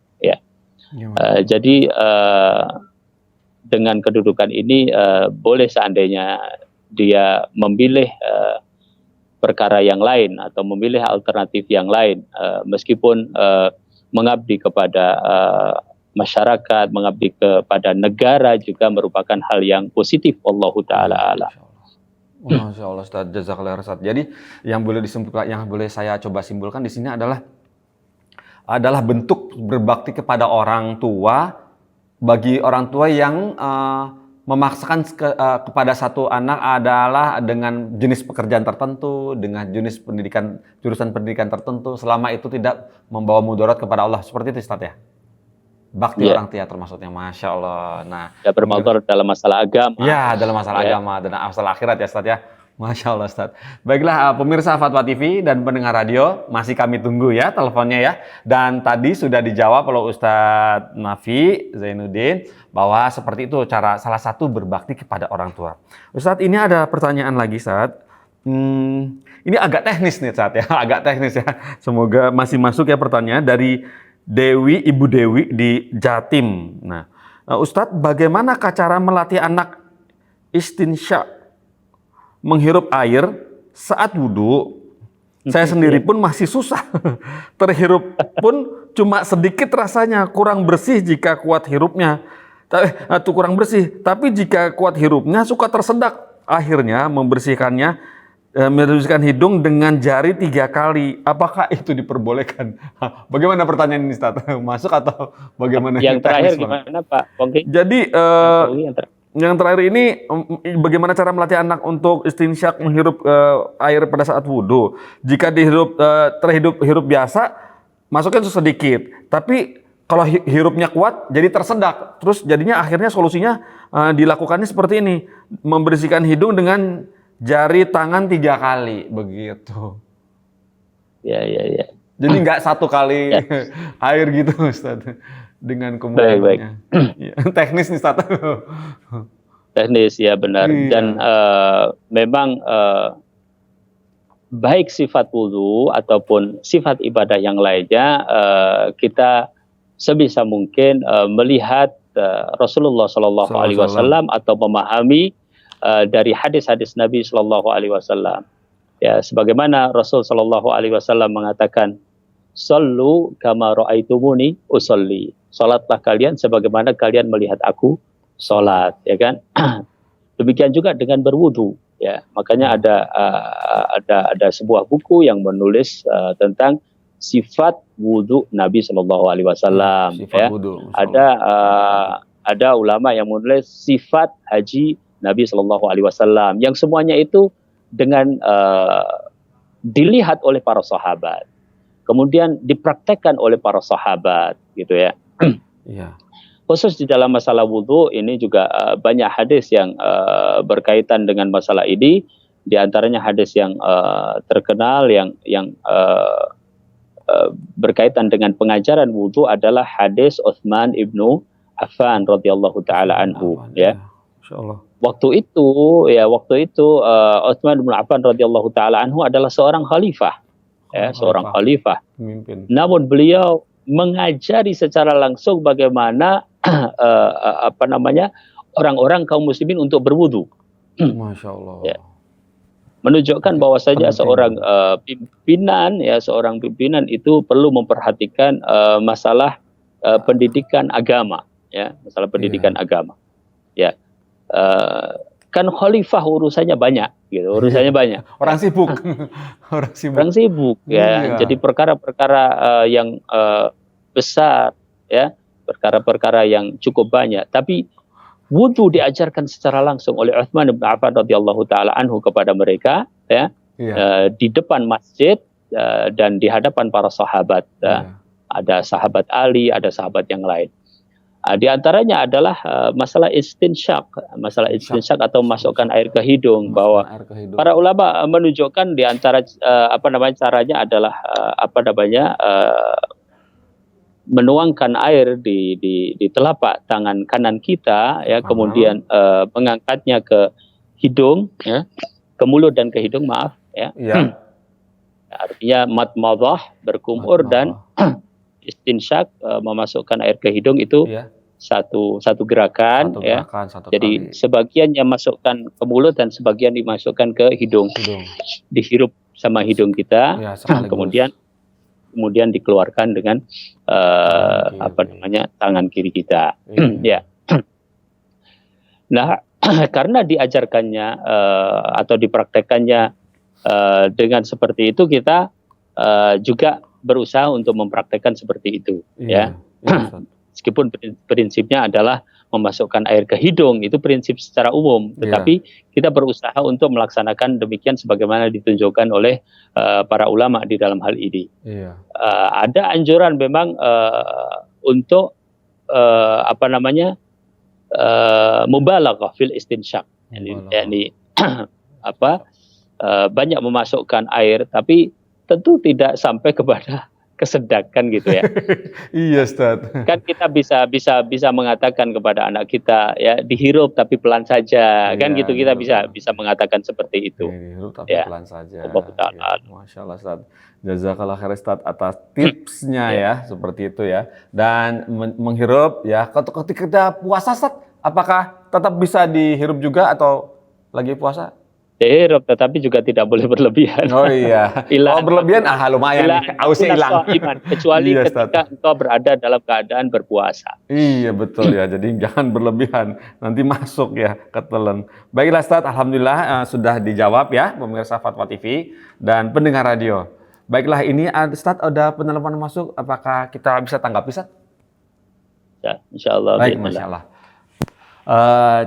jadi dengan kedudukan ini boleh seandainya dia memilih perkara yang lain atau memilih alternatif yang lain, meskipun mengabdi kepada masyarakat, mengabdi kepada negara juga merupakan hal yang positif. Wallahu taala a'lam. Masya Allah, Ustaz, jazakallah Ustaz. Jadi yang boleh disimpulkan, yang boleh saya coba simpulkan di sini adalah bentuk berbakti kepada orang tua bagi orang tua yang memaksakan kepada satu anak adalah dengan jenis pekerjaan tertentu, dengan jurusan pendidikan tertentu, selama itu tidak membawa mudarat kepada Allah. Seperti itu, Ustaz, ya? Bakti orang tua termasuknya, Masya Allah. Nah, tidak bermudarat dalam masalah agama. Ya, dalam masalah agama dan masalah akhirat ya, Ustaz, ya. Masya Allah, Ustaz. Baiklah, pemirsa Fatwa TV dan pendengar radio, masih kami tunggu ya teleponnya ya. Dan tadi sudah dijawab oleh Ustadz Nafi Zainuddin bahwa seperti itu cara salah satu berbakti kepada orang tua. Ustadz, ini ada pertanyaan lagi, Ustadz. Ini agak teknis nih, Ustadz, ya. Agak teknis ya. Semoga masih masuk ya pertanyaan dari Ibu Dewi di Jatim. Nah, Ustadz, bagaimana cara melatih anak istinsya menghirup air saat wudhu? Saya sendiri pun masih susah. Terhirup pun cuma sedikit rasanya, kurang bersih jika kuat hirupnya. Kurang bersih, tapi jika kuat hirupnya suka tersedak. Akhirnya membersihkan hidung dengan jari 3 kali. Apakah itu diperbolehkan? Bagaimana pertanyaan ini, Ustaz? Masuk atau bagaimana? Yang terakhir gimana, Pak Pongki? Jadi yang terakhir ini, bagaimana cara melatih anak untuk istinsyak menghirup air pada saat wudhu? Jika terhirup biasa, masukkan sedikit. Tapi kalau hirupnya kuat, jadi tersedak. Terus jadinya akhirnya solusinya dilakukannya seperti ini. Membersihkan hidung dengan jari tangan 3 kali. Begitu. Ya. Jadi nggak 1 kali air gitu, Ustaz. Dengan kemudiannya. Teknis nih, Ustaz. Teknis, ya benar. Dan memang baik sifat wudu ataupun sifat ibadah yang lainnya, kita sebisa mungkin melihat Rasulullah Shallallahu Alaihi Wasallam atau memahami dari hadis-hadis Nabi Shallallahu Alaihi Wasallam. Ya, sebagaimana Rasul Shallallahu Alaihi Wasallam mengatakan, "Sallu kama ra'aitumuni usolli." Salatlah kalian sebagaimana kalian melihat aku salat, ya kan? Demikian juga dengan berwudu, ya. Makanya ada sebuah buku yang menulis tentang sifat wudu Nabi Shallallahu Alaihi Wasallam. Ya. Ada ulama yang menulis sifat haji Nabi Shallallahu Alaihi Wasallam, yang semuanya itu dengan dilihat oleh para sahabat, kemudian dipraktekkan oleh para sahabat, gitu ya. Khusus di dalam masalah wudhu ini juga banyak hadis yang berkaitan dengan masalah ini. Di antaranya hadis yang terkenal yang berkaitan dengan pengajaran wudhu adalah hadis Utsman ibnu Affan radhiyallahu taala anhu. Ya. Waktu itu Utsman ibnu Affan radhiyallahu taala anhu adalah seorang khalifah, seorang khalifah. Namun beliau mengajari secara langsung bagaimana orang-orang kaum muslimin untuk berwudu. Masya Allah. Ya. Menunjukkan bahwasanya seorang pimpinan itu perlu memperhatikan masalah pendidikan agama, ya, masalah pendidikan agama. Ya. kan khalifah urusannya banyak gitu, urusannya banyak. Orang sibuk. Orang sibuk ya. Jadi perkara-perkara yang besar ya, perkara-perkara yang cukup banyak. Tapi wudu diajarkan secara langsung oleh Utsman bin Affan radhiyallahu taala anhu kepada mereka ya. Di depan masjid dan di hadapan para sahabat. Ada sahabat Ali, ada sahabat yang lain. Di antaranya adalah masalah istinsyak atau masukkan air ke hidung, bahwa para ulama menunjukkan di antara caranya adalah menuangkan air di telapak tangan kanan kita ya, kemudian mengangkatnya ke hidung ya, ke mulut dan ke hidung, maaf ya. Artinya madmadah, berkumur, dan istinsyak, memasukkan air ke hidung itu satu gerakan ya. Jadi sebagiannya masukkan ke mulut dan sebagian dimasukkan ke hidung. Dihirup sama hidung kita, kemudian dikeluarkan dengan tangan kiri kita. Ya. Nah, karena diajarkannya atau dipraktekkannya dengan seperti itu, kita juga berusaha untuk mempraktekkan seperti itu ya. Meskipun prinsipnya adalah memasukkan air ke hidung, itu prinsip secara umum, tetapi kita berusaha untuk melaksanakan demikian sebagaimana ditunjukkan oleh para ulama di dalam hal ini. Ada anjuran memang untuk mubalaghah fil istinsyak, yakni banyak memasukkan air, tapi tentu tidak sampai kepada kesedakan gitu ya. Iya, Ustaz. Kan kita bisa mengatakan kepada anak kita ya, dihirup tapi pelan saja, kan gitu, kita bisa mengatakan seperti itu. Dihirup tapi pelan saja. Masya Allah, Ustaz. Jazakallah khair, Ustaz, atas tipsnya ya, seperti itu ya. Dan menghirup ya, ketika kita puasa, Ustaz, apakah tetap bisa dihirup juga atau lagi puasa? Dihirup, tetapi juga tidak boleh berlebihan. Oh iya. Kalau berlebihan, lumayan nih, ausnya hilang. Kecuali ketika engkau berada dalam keadaan berpuasa. Iya, betul ya. Jadi jangan berlebihan, nanti masuk ya, ketelan. Baiklah, Ustaz, alhamdulillah sudah dijawab ya, pemirsa Fatwa TV dan pendengar radio. Baiklah, ini Ustaz ada penelpon masuk, apakah kita bisa tanggapi, Ustaz? Ya, insyaallah. Baik, Masya Allah.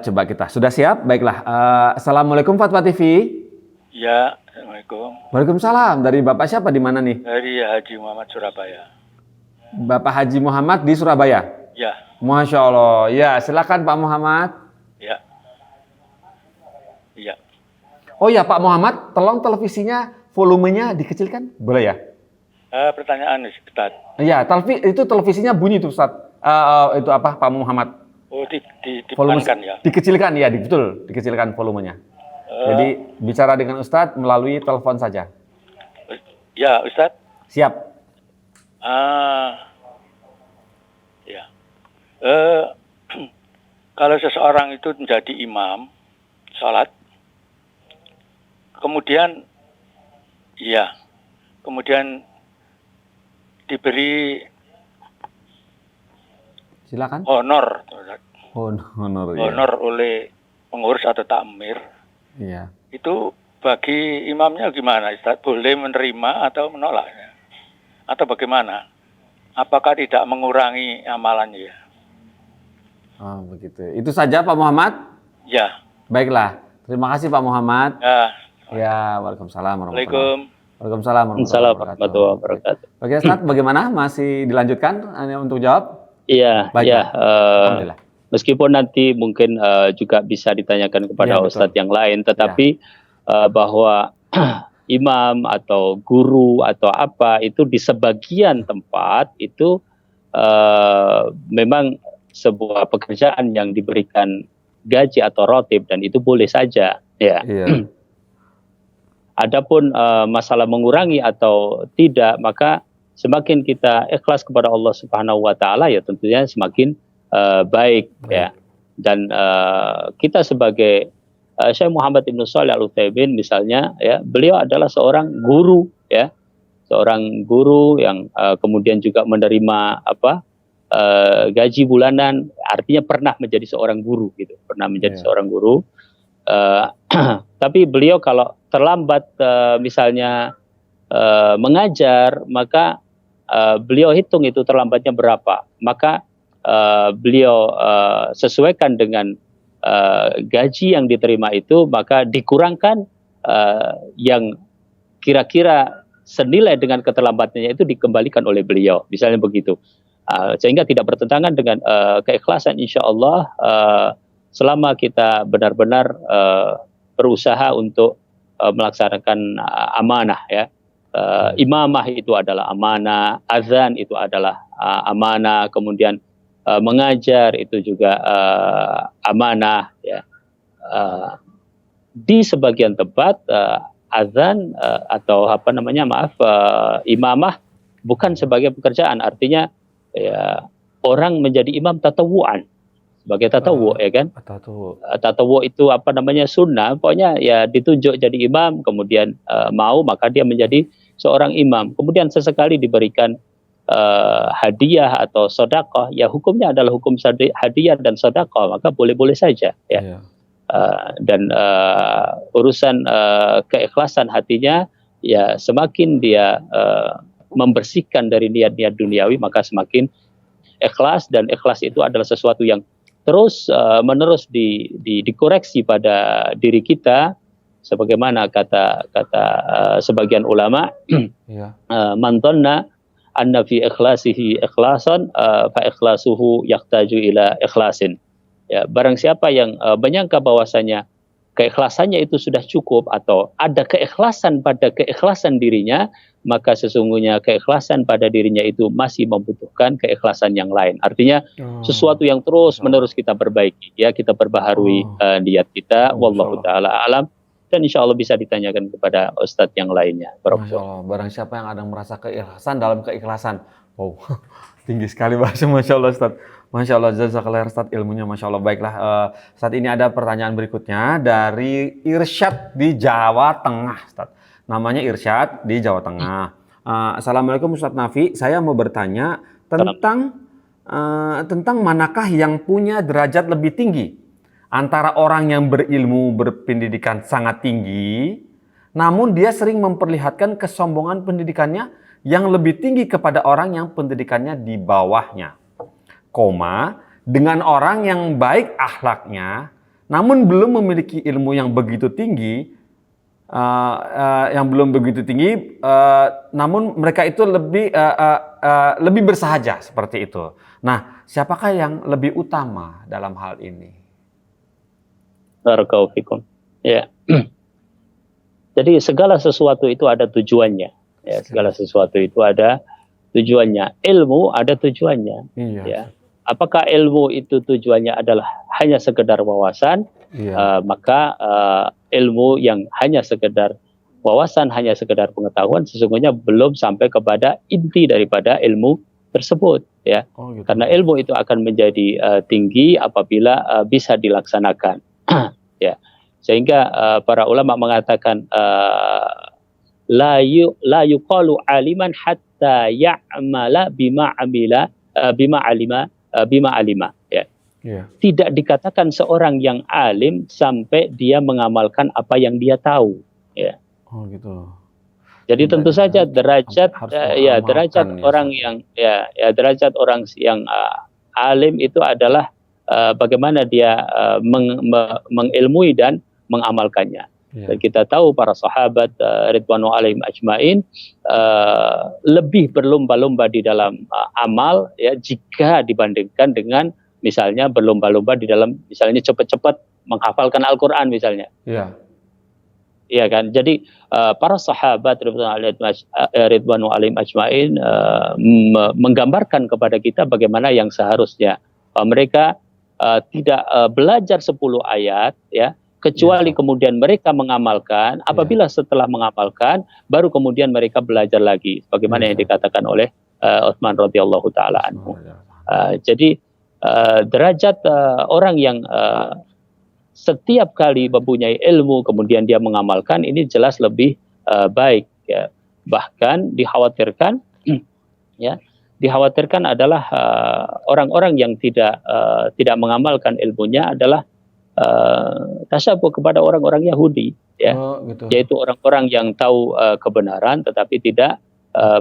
Coba kita sudah siap, baiklah. Assalamualaikum Fatwa TV. Ya, assalamualaikum. Waalaikumsalam. Dari Bapak siapa, di mana nih? Dari Haji Muhammad, Surabaya. Bapak Haji Muhammad di Surabaya. Ya. Masya Allah. Ya, silakan Pak Muhammad. Ya. Iya. Oh ya Pak Muhammad, tolong televisinya volumenya dikecilkan, boleh ya? Pertanyaan Ustaz. Iya, itu televisinya bunyi tuh Ustaz. Itu apa Pak Muhammad? Oh, ditekankan ya? Dikecilkan, ya, betul, dikecilkan volumenya. Jadi bicara dengan Ustadz melalui telepon saja. Ya, Ustadz. Siap. Ya. Kalau seseorang itu menjadi imam sholat, kemudian diberi silakan. Honor oleh pengurus atau takmir. Iya. Itu bagi imamnya gimana, Ustaz? Boleh menerima atau menolaknya? Atau bagaimana? Apakah tidak mengurangi amalannya? Oh, begitu. Itu saja Pak Muhammad? Ya. Baiklah. Terima kasih Pak Muhammad. Ya, waalaikumsalam warahmatullahi wabarakatuh. Waalaikumsalam warahmatullahi wabarakatuh. Oke, Ustaz, bagaimana? Masih dilanjutkan untuk jawab? Iya, alhamdulillah. Meskipun nanti mungkin juga bisa ditanyakan kepada ustadz yang lain, tetapi bahwa imam atau guru atau apa itu di sebagian tempat itu memang sebuah pekerjaan yang diberikan gaji atau rotib, dan itu boleh saja ya. Adapun masalah mengurangi atau tidak, maka semakin kita ikhlas kepada Allah Subhanahu wa taala ya tentunya semakin baik ya. Dan kita sebagai Syekh Muhammad Ibn Shalih Al-Utsaimin misalnya ya, beliau adalah seorang guru ya. Seorang guru yang kemudian juga menerima gaji bulanan, artinya pernah menjadi seorang guru gitu. Pernah menjadi seorang guru. Tapi beliau kalau terlambat misalnya mengajar, maka beliau hitung itu terlambatnya berapa, maka beliau sesuaikan dengan gaji yang diterima itu, maka dikurangkan yang kira-kira senilai dengan keterlambatannya itu dikembalikan oleh beliau, misalnya begitu. Sehingga tidak bertentangan dengan keikhlasan, insya Allah selama kita benar-benar berusaha untuk melaksanakan amanah, ya. Imamah itu adalah amanah, azan itu adalah amanah, kemudian mengajar itu juga amanah, ya. Di sebagian tempat azan atau imamah bukan sebagai pekerjaan, artinya ya orang menjadi imam tatawuan, sebagai tatawu, ya kan? Tatawu itu sunnah, pokoknya ya ditunjuk jadi imam, kemudian mau maka dia menjadi seorang imam, kemudian sesekali diberikan hadiah atau sedekah, ya hukumnya adalah hukum hadiah dan sedekah, maka boleh-boleh saja, ya. Dan urusan keikhlasan hatinya, ya semakin dia membersihkan dari niat-niat duniawi, maka semakin ikhlas, dan ikhlas itu adalah sesuatu yang terus menerus dikoreksi pada diri kita, sebagaimana kata sebagian ulama, man dhanna anna fi ikhlasihi ikhlasan fa ikhlasuhu yahtaju ila ikhlasin. Ya, barang siapa yang menyangka bahwasanya keikhlasannya itu sudah cukup atau ada keikhlasan pada keikhlasan dirinya, maka sesungguhnya keikhlasan pada dirinya itu masih membutuhkan keikhlasan yang lain. Artinya sesuatu yang terus menerus kita perbaiki, ya, kita perbaharui niat kita. Wallahu taala alam. Dan insya Allah bisa ditanyakan kepada ustadz yang lainnya. Masya Allah, barang siapa yang ada merasa keikhlasan dalam keikhlasan. Wow, tinggi sekali bahasa, Masya Allah Ustadz. Masya Allah, jazakallah Ustadz, ilmunya Masya Allah. Baiklah, saat ini ada pertanyaan berikutnya dari Irsyad di Jawa Tengah, Ustadz. Namanya Irsyad di Jawa Tengah. Assalamualaikum Ustadz Nafi, saya mau bertanya tentang manakah yang punya derajat lebih tinggi antara orang yang berilmu, berpendidikan sangat tinggi, namun dia sering memperlihatkan kesombongan pendidikannya yang lebih tinggi kepada orang yang pendidikannya di bawahnya, dengan orang yang baik akhlaknya, namun belum memiliki ilmu yang begitu tinggi, namun mereka itu lebih bersahaja seperti itu. Nah, siapakah yang lebih utama dalam hal ini? Barakallahu fikum. Ya. Jadi segala sesuatu itu ada tujuannya. Ya, segala sesuatu itu ada tujuannya. Ilmu ada tujuannya. Iya. Ya. Apakah ilmu itu tujuannya adalah hanya sekedar wawasan? Iya. Maka ilmu yang hanya sekedar wawasan, hanya sekedar pengetahuan, sesungguhnya belum sampai kepada inti daripada ilmu tersebut. Ya. Gitu. Karena ilmu itu akan menjadi tinggi apabila bisa dilaksanakan. Ya. Sehingga para ulama mengatakan la yuqalu aliman hatta ya'mala bima alima, ya. Yeah. Tidak dikatakan seorang yang alim sampai dia mengamalkan apa yang dia tahu, ya. Oh gitu. Jadi tentu saja derajat derajat orang yang derajat orang yang alim itu adalah bagaimana dia mengilmui dan mengamalkannya. Yeah. Dan kita tahu para sahabat ridwanu alaihim ajmain lebih berlomba-lomba di dalam amal, ya, jika dibandingkan dengan misalnya berlomba-lomba di dalam misalnya cepat-cepat menghafalkan Al-Qur'an misalnya. Iya. Iya kan? Jadi para sahabat ridwanu alaihim ajmain menggambarkan kepada kita bagaimana yang seharusnya mereka tidak belajar 10 ayat, ya, kecuali kemudian mereka mengamalkan. Apabila setelah mengamalkan, baru kemudian mereka belajar lagi, bagaimana yang dikatakan oleh Utsman radhiyallahu taala anhu. Jadi derajat orang yang setiap kali mempunyai ilmu kemudian dia mengamalkan, ini jelas lebih baik, ya. Bahkan dikhawatirkan ya, dikhawatirkan adalah orang-orang yang tidak mengamalkan ilmunya adalah tasyabuh kepada orang-orang Yahudi, ya, gitu. yaitu orang-orang yang tahu kebenaran tetapi tidak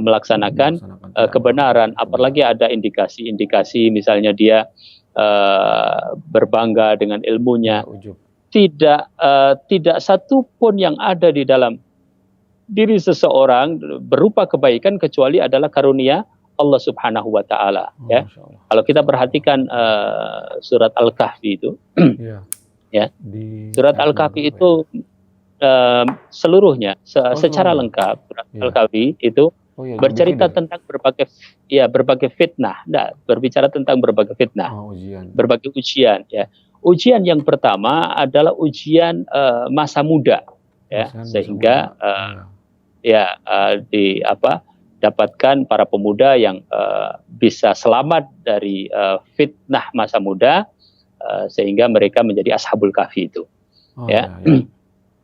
melaksanakan kebenaran. Apalagi ada indikasi-indikasi, misalnya dia berbangga dengan ilmunya. Tidak satu pun yang ada di dalam diri seseorang berupa kebaikan kecuali adalah karunia Allah Subhanahu wa taala, ya. Kalau kita perhatikan surat Al-Kahfi itu, ya. Surat Al-Kahfi itu seluruhnya secara lengkap surat Al-Kahfi itu bercerita tentang berbagai fitnah. Berbicara tentang berbagai fitnah, berbagai ujian, ya. Ujian yang pertama adalah ujian masa muda, ya, sehingga dapatkan para pemuda yang bisa selamat dari fitnah masa muda, sehingga mereka menjadi ashabul kahfi itu.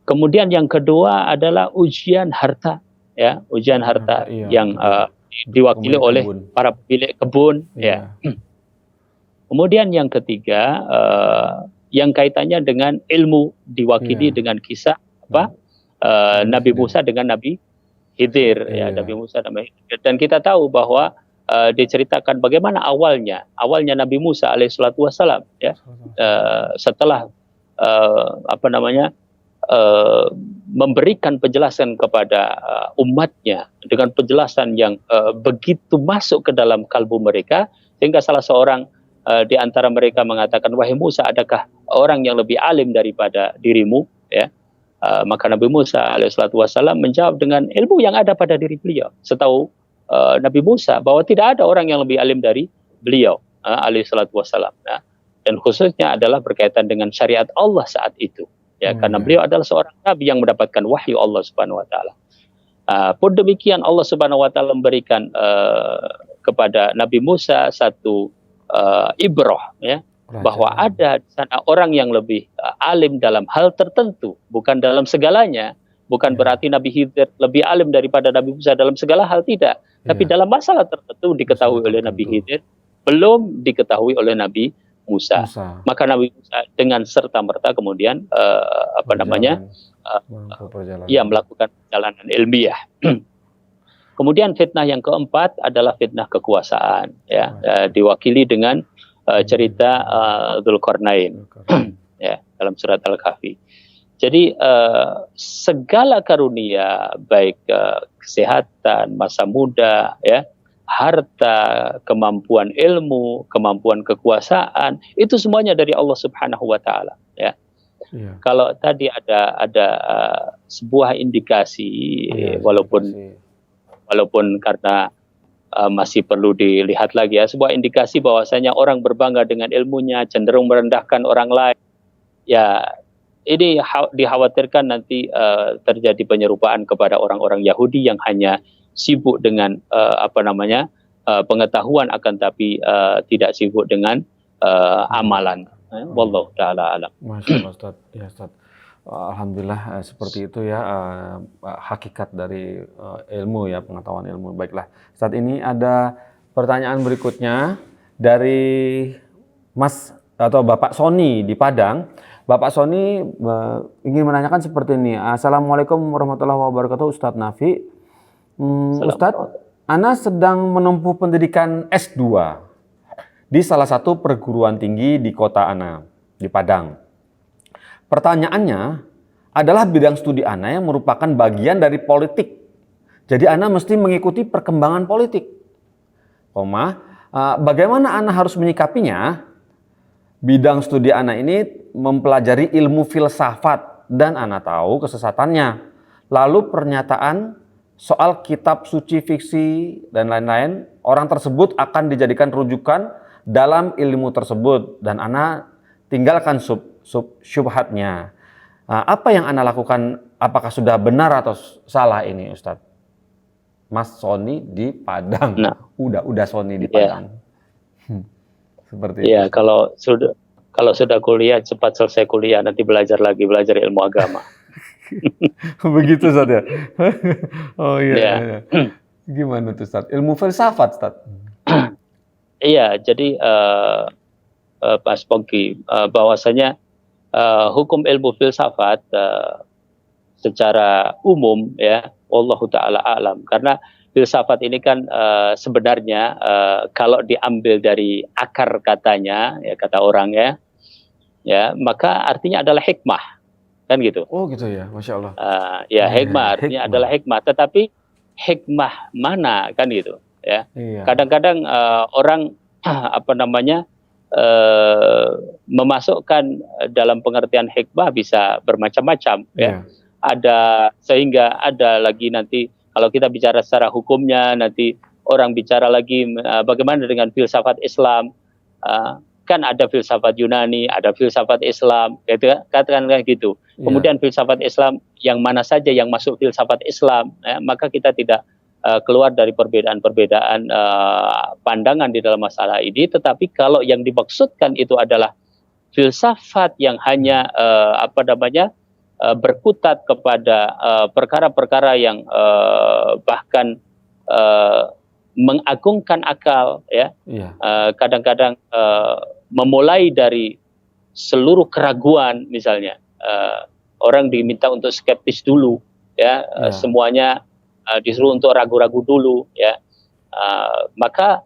Kemudian yang kedua adalah ujian harta, ya, ujian harta yang diwakili oleh para pemilik kebun, ya. Kemudian yang ketiga yang kaitannya dengan ilmu, diwakili dengan kisah Nabi Musa dengan Nabi Khidir, ya, Nabi Musa dan Nabi Khidir. Dan kita tahu bahwa diceritakan bagaimana awalnya Nabi Musa alaihissalatu wassalam, ya, setelah memberikan penjelasan kepada umatnya dengan penjelasan yang begitu masuk ke dalam kalbu mereka, sehingga salah seorang di antara mereka mengatakan, wahai Musa, adakah orang yang lebih alim daripada dirimu, ya? Maka Nabi Musa alaihissalatu wassalam menjawab dengan ilmu yang ada pada diri beliau. Setahu Nabi Musa bahwa tidak ada orang yang lebih alim dari beliau alaihissalatu wassalam. Nah, dan khususnya adalah berkaitan dengan syariat Allah saat itu, ya, karena beliau adalah seorang nabi yang mendapatkan wahyu Allah Subhanahu wa taala. Pun demikian Allah Subhanahu wa taala memberikan kepada Nabi Musa satu ibrah, ya, bahwa ada di sana orang yang lebih alim dalam hal tertentu, bukan dalam segalanya. Bukan berarti Nabi Khidir lebih alim daripada Nabi Musa dalam segala hal, tidak. Tapi dalam masalah tertentu diketahui oleh Nabi Khidir, belum diketahui oleh Nabi Musa. Maka Nabi Musa dengan serta-merta kemudian melakukan perjalanan ilmiah. Kemudian fitnah yang keempat adalah fitnah kekuasaan, ya, diwakili dengan cerita Dzulqarnain, ya, dalam surat Al-Kahfi. Jadi segala karunia, baik kesehatan, masa muda, ya, harta, kemampuan ilmu, kemampuan kekuasaan, itu semuanya dari Allah Subhanahu wa taala, ya. Kalau tadi ada sebuah indikasi, walaupun karena masih perlu dilihat lagi, ya, sebuah indikasi bahwasanya orang berbangga dengan ilmunya cenderung merendahkan orang lain. Ya, ini dikhawatirkan nanti terjadi penyerupaan kepada orang-orang Yahudi yang hanya sibuk dengan pengetahuan, akan tapi tidak sibuk dengan amalan. Wallahu taala alam. Masya Allah, Ustaz. Ya, Ustaz. Alhamdulillah seperti itu, ya, hakikat dari ilmu, ya, pengetahuan ilmu. Baiklah, saat ini ada pertanyaan berikutnya dari Mas atau Bapak Sony di Padang. Bapak Sony ingin menanyakan seperti ini. Assalamualaikum warahmatullahi wabarakatuh, Ustadz Nafi. Ustadz, Ana sedang menempuh pendidikan S2 di salah satu perguruan tinggi di kota Ana, di Padang. Pertanyaannya adalah bidang studi Ana yang merupakan bagian dari politik. Jadi Ana mesti mengikuti perkembangan politik. Bagaimana Ana harus menyikapinya? Bidang studi Ana ini mempelajari ilmu filsafat dan Ana tahu kesesatannya. Lalu pernyataan soal kitab suci, fiksi, dan lain-lain, orang tersebut akan dijadikan rujukan dalam ilmu tersebut. Dan Ana tinggalkan syubhatnya. Apa yang Ana lakukan? Apakah sudah benar atau salah ini, Ustadz? Mas Sony di Padang. Nah, udah Sony di Padang. Seperti itu. Ya, kalau sudah kuliah, cepat selesai kuliah, nanti belajar ilmu agama. Begitu, Ustadz, ya? Oh iya. Gimana tuh, Ustadz? Ilmu filsafat, Ustadz? Iya, jadi Pak Spongki, bahwasanya hukum ilmu filsafat secara umum ya, wallahu taala alam, karena filsafat ini kan sebenarnya kalau diambil dari akar katanya ya, kata orang ya, maka artinya adalah hikmah, kan gitu. Oh gitu ya, Masya Allah. Ya, hikmah artinya adalah hikmah, tetapi hikmah mana, kan gitu ya. Kadang-kadang orang memasukkan dalam pengertian hikmah bisa bermacam-macam ya. Sehingga ada lagi nanti kalau kita bicara secara hukumnya, nanti orang bicara lagi bagaimana dengan filsafat Islam. Kan ada filsafat Yunani, ada filsafat Islam, gitu, katakan kayak gitu. Kemudian filsafat Islam yang mana saja yang masuk filsafat Islam, maka kita tidak keluar dari perbedaan-perbedaan pandangan di dalam masalah ini. Tetapi kalau yang dimaksudkan itu adalah filsafat yang hanya berkutat kepada perkara-perkara yang bahkan mengagungkan akal, ya, kadang-kadang memulai dari seluruh keraguan, misalnya orang diminta untuk skeptis dulu, ya, semuanya disuruh untuk ragu-ragu dulu, ya, maka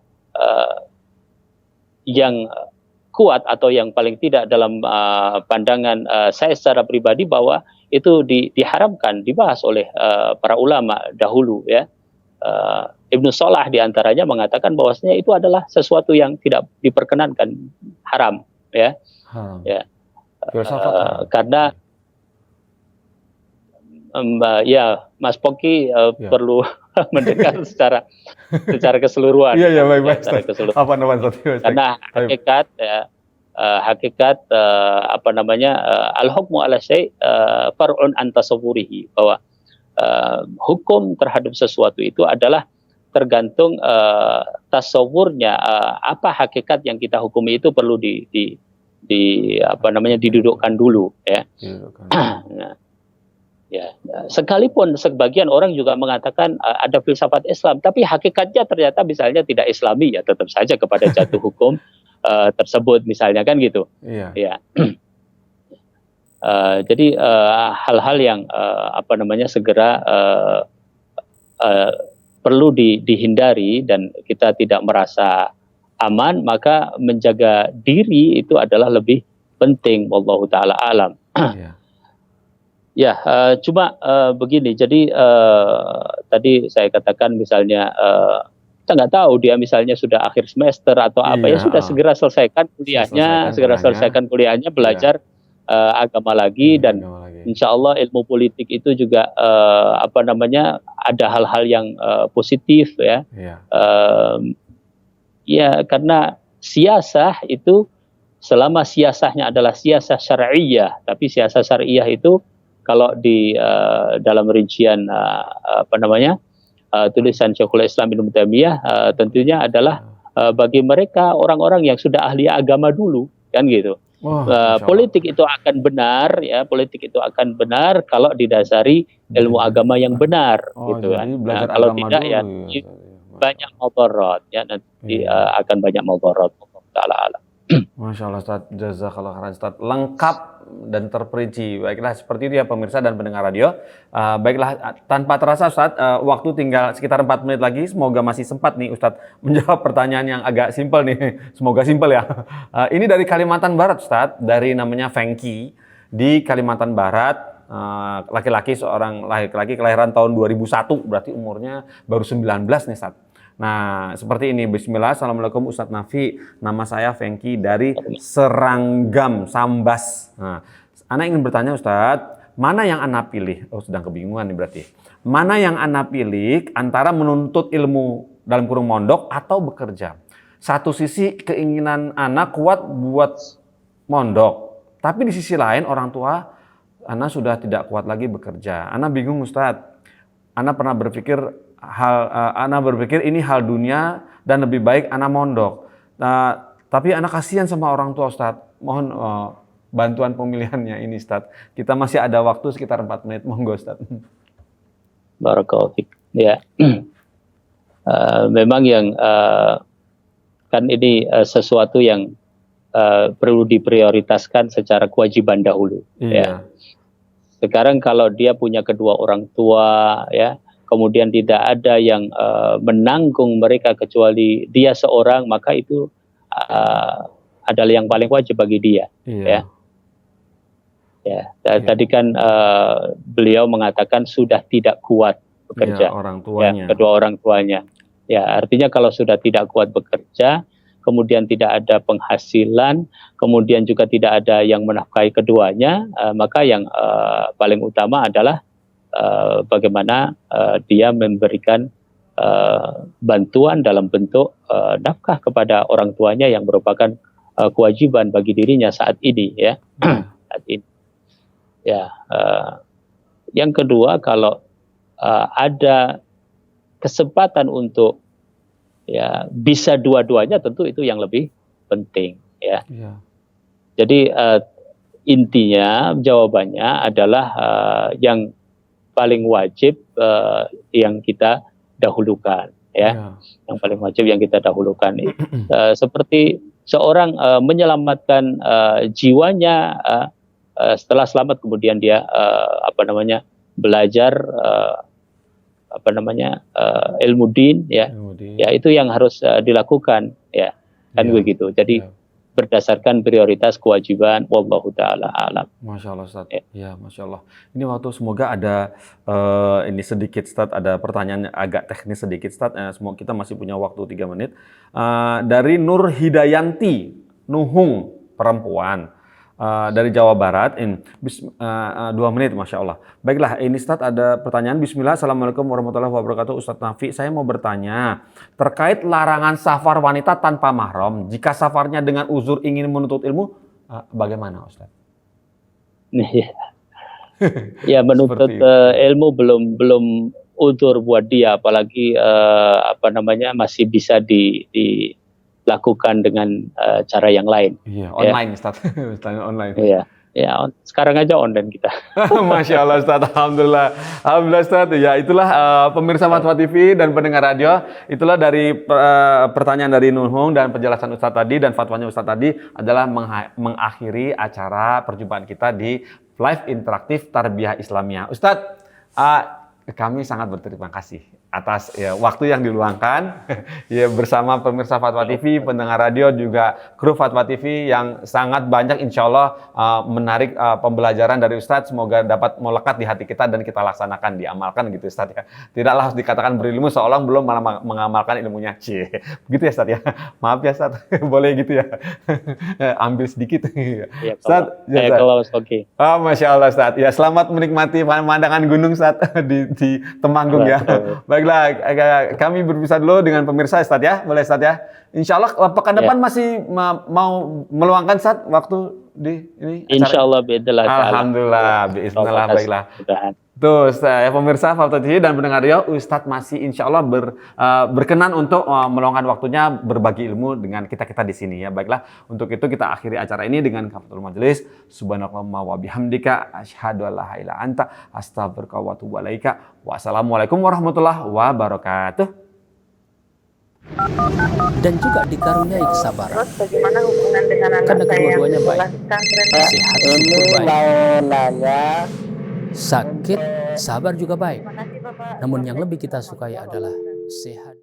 yang kuat atau yang paling tidak dalam pandangan saya secara pribadi bahwa itu diharamkan dibahas oleh para ulama dahulu, ya. Ibnu Salah diantaranya mengatakan bahwasanya itu adalah sesuatu yang tidak diperkenankan, haram, ya. Ya. Karena ya Mas Poki perlu mendengar secara keseluruhan. Iya, baik. Secara keseluruhan. Apa namanya? Karena hakikat al-hukmu ala syai' far'un an tasawwurihi, bahwa hukum terhadap sesuatu itu adalah tergantung tasawurnya, apa hakikat yang kita hukumi itu perlu didudukkan dulu, ya. Nah, ya, sekalipun sebagian orang juga mengatakan ada filsafat Islam, tapi hakikatnya ternyata misalnya tidak Islami, ya tetap saja kepada jatuh hukum tersebut, misalnya, kan gitu. Ya. Jadi hal-hal yang segera perlu dihindari dan kita tidak merasa aman, maka menjaga diri itu adalah lebih penting, wallahu taala alam. Ya, cuma begini, jadi tadi saya katakan misalnya kita nggak tahu dia misalnya sudah akhir semester atau apa, ya sudah segera selesaikan kuliahnya, belajar agama lagi, dan insya Allah ilmu politik itu juga ada hal-hal yang positif, ya. Ya, karena siasah itu selama siasahnya adalah siasah syar'iyah, tapi siasah syar'iyah itu kalau di dalam rincian tulisan Syekhul Islam Ibnu Taimiyah tentunya adalah bagi mereka orang-orang yang sudah ahli agama dulu, kan gitu. Politik itu akan benar, ya, politik itu akan benar kalau didasari ilmu agama yang benar, gitu kan. Nah, kalau tidak dulu, ya banyak mudarat, ya, nanti akan banyak mudarat. Ta'ala. Masya Allah, Ustaz, jazakallah khairan, Ustaz, lengkap dan terperinci. Baiklah, seperti itu ya pemirsa dan pendengar radio. Baiklah, tanpa terasa Ustaz, waktu tinggal sekitar 4 menit lagi. Semoga masih sempat nih Ustaz menjawab pertanyaan yang agak simpel nih. Semoga simpel ya. Ini dari Kalimantan Barat, Ustaz, dari namanya Fengki di Kalimantan Barat. Seorang laki-laki kelahiran tahun 2001, berarti umurnya baru 19 nih, Ustaz. Nah, seperti ini. Bismillah. Assalamualaikum Ustadz Nafi. Nama saya Fengki dari Seranggam, Sambas. Nah, Ana ingin bertanya Ustadz, mana yang Ana pilih? Oh, sedang kebingungan nih berarti. Mana yang Ana pilih antara menuntut ilmu dalam kurung mondok atau bekerja? Satu sisi keinginan Ana kuat buat mondok, tapi di sisi lain orang tua Ana sudah tidak kuat lagi bekerja. Ana bingung Ustadz. Ana pernah berpikir Ana berpikir ini hal dunia dan lebih baik Ana mondok. Tapi Ana kasihan sama orang tua Ustadz. Mohon bantuan pemilihannya ini Ustadz. Kita masih ada waktu sekitar 4 menit. Monggo Ustadz. Barakallahu fiik. Ya. Memang yang kan ini sesuatu yang perlu diprioritaskan secara kewajiban dahulu. Ya. Sekarang kalau dia punya kedua orang tua, ya, kemudian tidak ada yang menanggung mereka kecuali dia seorang, maka itu adalah yang paling wajib bagi dia. Ya. Tadi kan beliau mengatakan sudah tidak kuat bekerja. Orang tuanya. Ya, kedua orang tuanya. Ya, artinya kalau sudah tidak kuat bekerja, kemudian tidak ada penghasilan, kemudian juga tidak ada yang menafkahi keduanya, maka yang paling utama adalah bagaimana dia memberikan bantuan dalam bentuk nafkah kepada orang tuanya yang merupakan kewajiban bagi dirinya saat ini, ya. Saat ini. Ya, yang kedua, kalau ada kesempatan untuk ya bisa dua-duanya, tentu itu yang lebih penting, ya. Jadi intinya jawabannya adalah yang paling wajib yang kita dahulukan, ya. Yang paling wajib yang kita dahulukan. Seperti seorang menyelamatkan jiwanya, setelah selamat kemudian dia belajar ilmu din, ya. Ya, itu yang harus dilakukan, ya, kan begitu. Jadi berdasarkan prioritas kewajiban, wallahu taala alam. Masya Allah, Ustaz. Ya, Masya Allah. Ini waktu semoga ada ini sedikit, Ustaz, ada pertanyaan agak teknis sedikit, Ustaz. Semoga kita masih punya waktu 3 menit. Dari Nur Hidayanti Nuhung, perempuan. Dari Jawa Barat, 2 menit, Masya Allah. Baiklah, ini Ustaz ada pertanyaan. Bismillah, Assalamualaikum warahmatullahi wabarakatuh. Ustaz Nafi, saya mau bertanya terkait larangan safar wanita tanpa mahram. Jika safarnya dengan uzur ingin menuntut ilmu, bagaimana, Ustaz? Ya, menuntut ilmu belum uzur buat dia, apalagi masih bisa dilakukan dengan cara yang lain. Iya, online, ya. Ustaz. Online. Iya, sekarang aja online kita. Masya Allah, Ustaz. Alhamdulillah. Alhamdulillah, Ustaz. Ya, itulah pemirsa Fatwa TV dan pendengar radio. Itulah dari pertanyaan dari Nuhung dan penjelasan Ustaz tadi dan fatwanya Ustaz tadi adalah mengakhiri acara perjumpaan kita di live interaktif Tarbiyah Islamiyah. Ustaz, kami sangat berterima kasih atas waktu yang diluangkan ya bersama pemirsa Fatwa TV, pendengar radio, juga kru Fatwa TV yang sangat banyak insya Allah menarik pembelajaran dari Ustadz. Semoga dapat melekat di hati kita dan kita laksanakan, diamalkan gitu, Ustadz, ya. Tidaklah harus dikatakan berilmu seolah belum malah mengamalkan ilmunya. Begitu ya, Ustadz, ya. Maaf ya, Ustadz. Boleh gitu ya. Ambil sedikit. Ya, Ustadz, kalau oke. Oh, Masya Allah, Ustadz. Ya, selamat menikmati pemandangan gunung, Ustadz, di Temanggung, ya. Baiklah, kami berpisah dulu dengan pemirsa, Ustadz, ya. Boleh, Ustadz, ya. Insya Allah pekan depan masih mau meluangkan, Ustadz, waktu di ini. Insya Allah, alhamdulillah, bismillah, baiklah. Tuh, pemirsa Fatwa TV dan pendengar radio, Ustadz masih insya Allah berkenan untuk meluangkan waktunya berbagi ilmu dengan kita-kita di sini, ya. Baiklah, untuk itu kita akhiri acara ini dengan kafaratul majelis. Subhanakallahumma wa bihamdika asyhadu an la ilaha illa anta astaghfiruka wa atubu ilaika. Wassalamualaikum warahmatullahi wabarakatuh. Dan juga dikaruniai kesabaran. Terus bagaimana hubungan dengan anak Karena saya yang kedua-duanya baik. sekolah Sehat, syukur baik. Mau nanya, Sakit, sabar juga baik. Terima kasih, Bapak. Namun yang lebih kita sukai adalah sehat.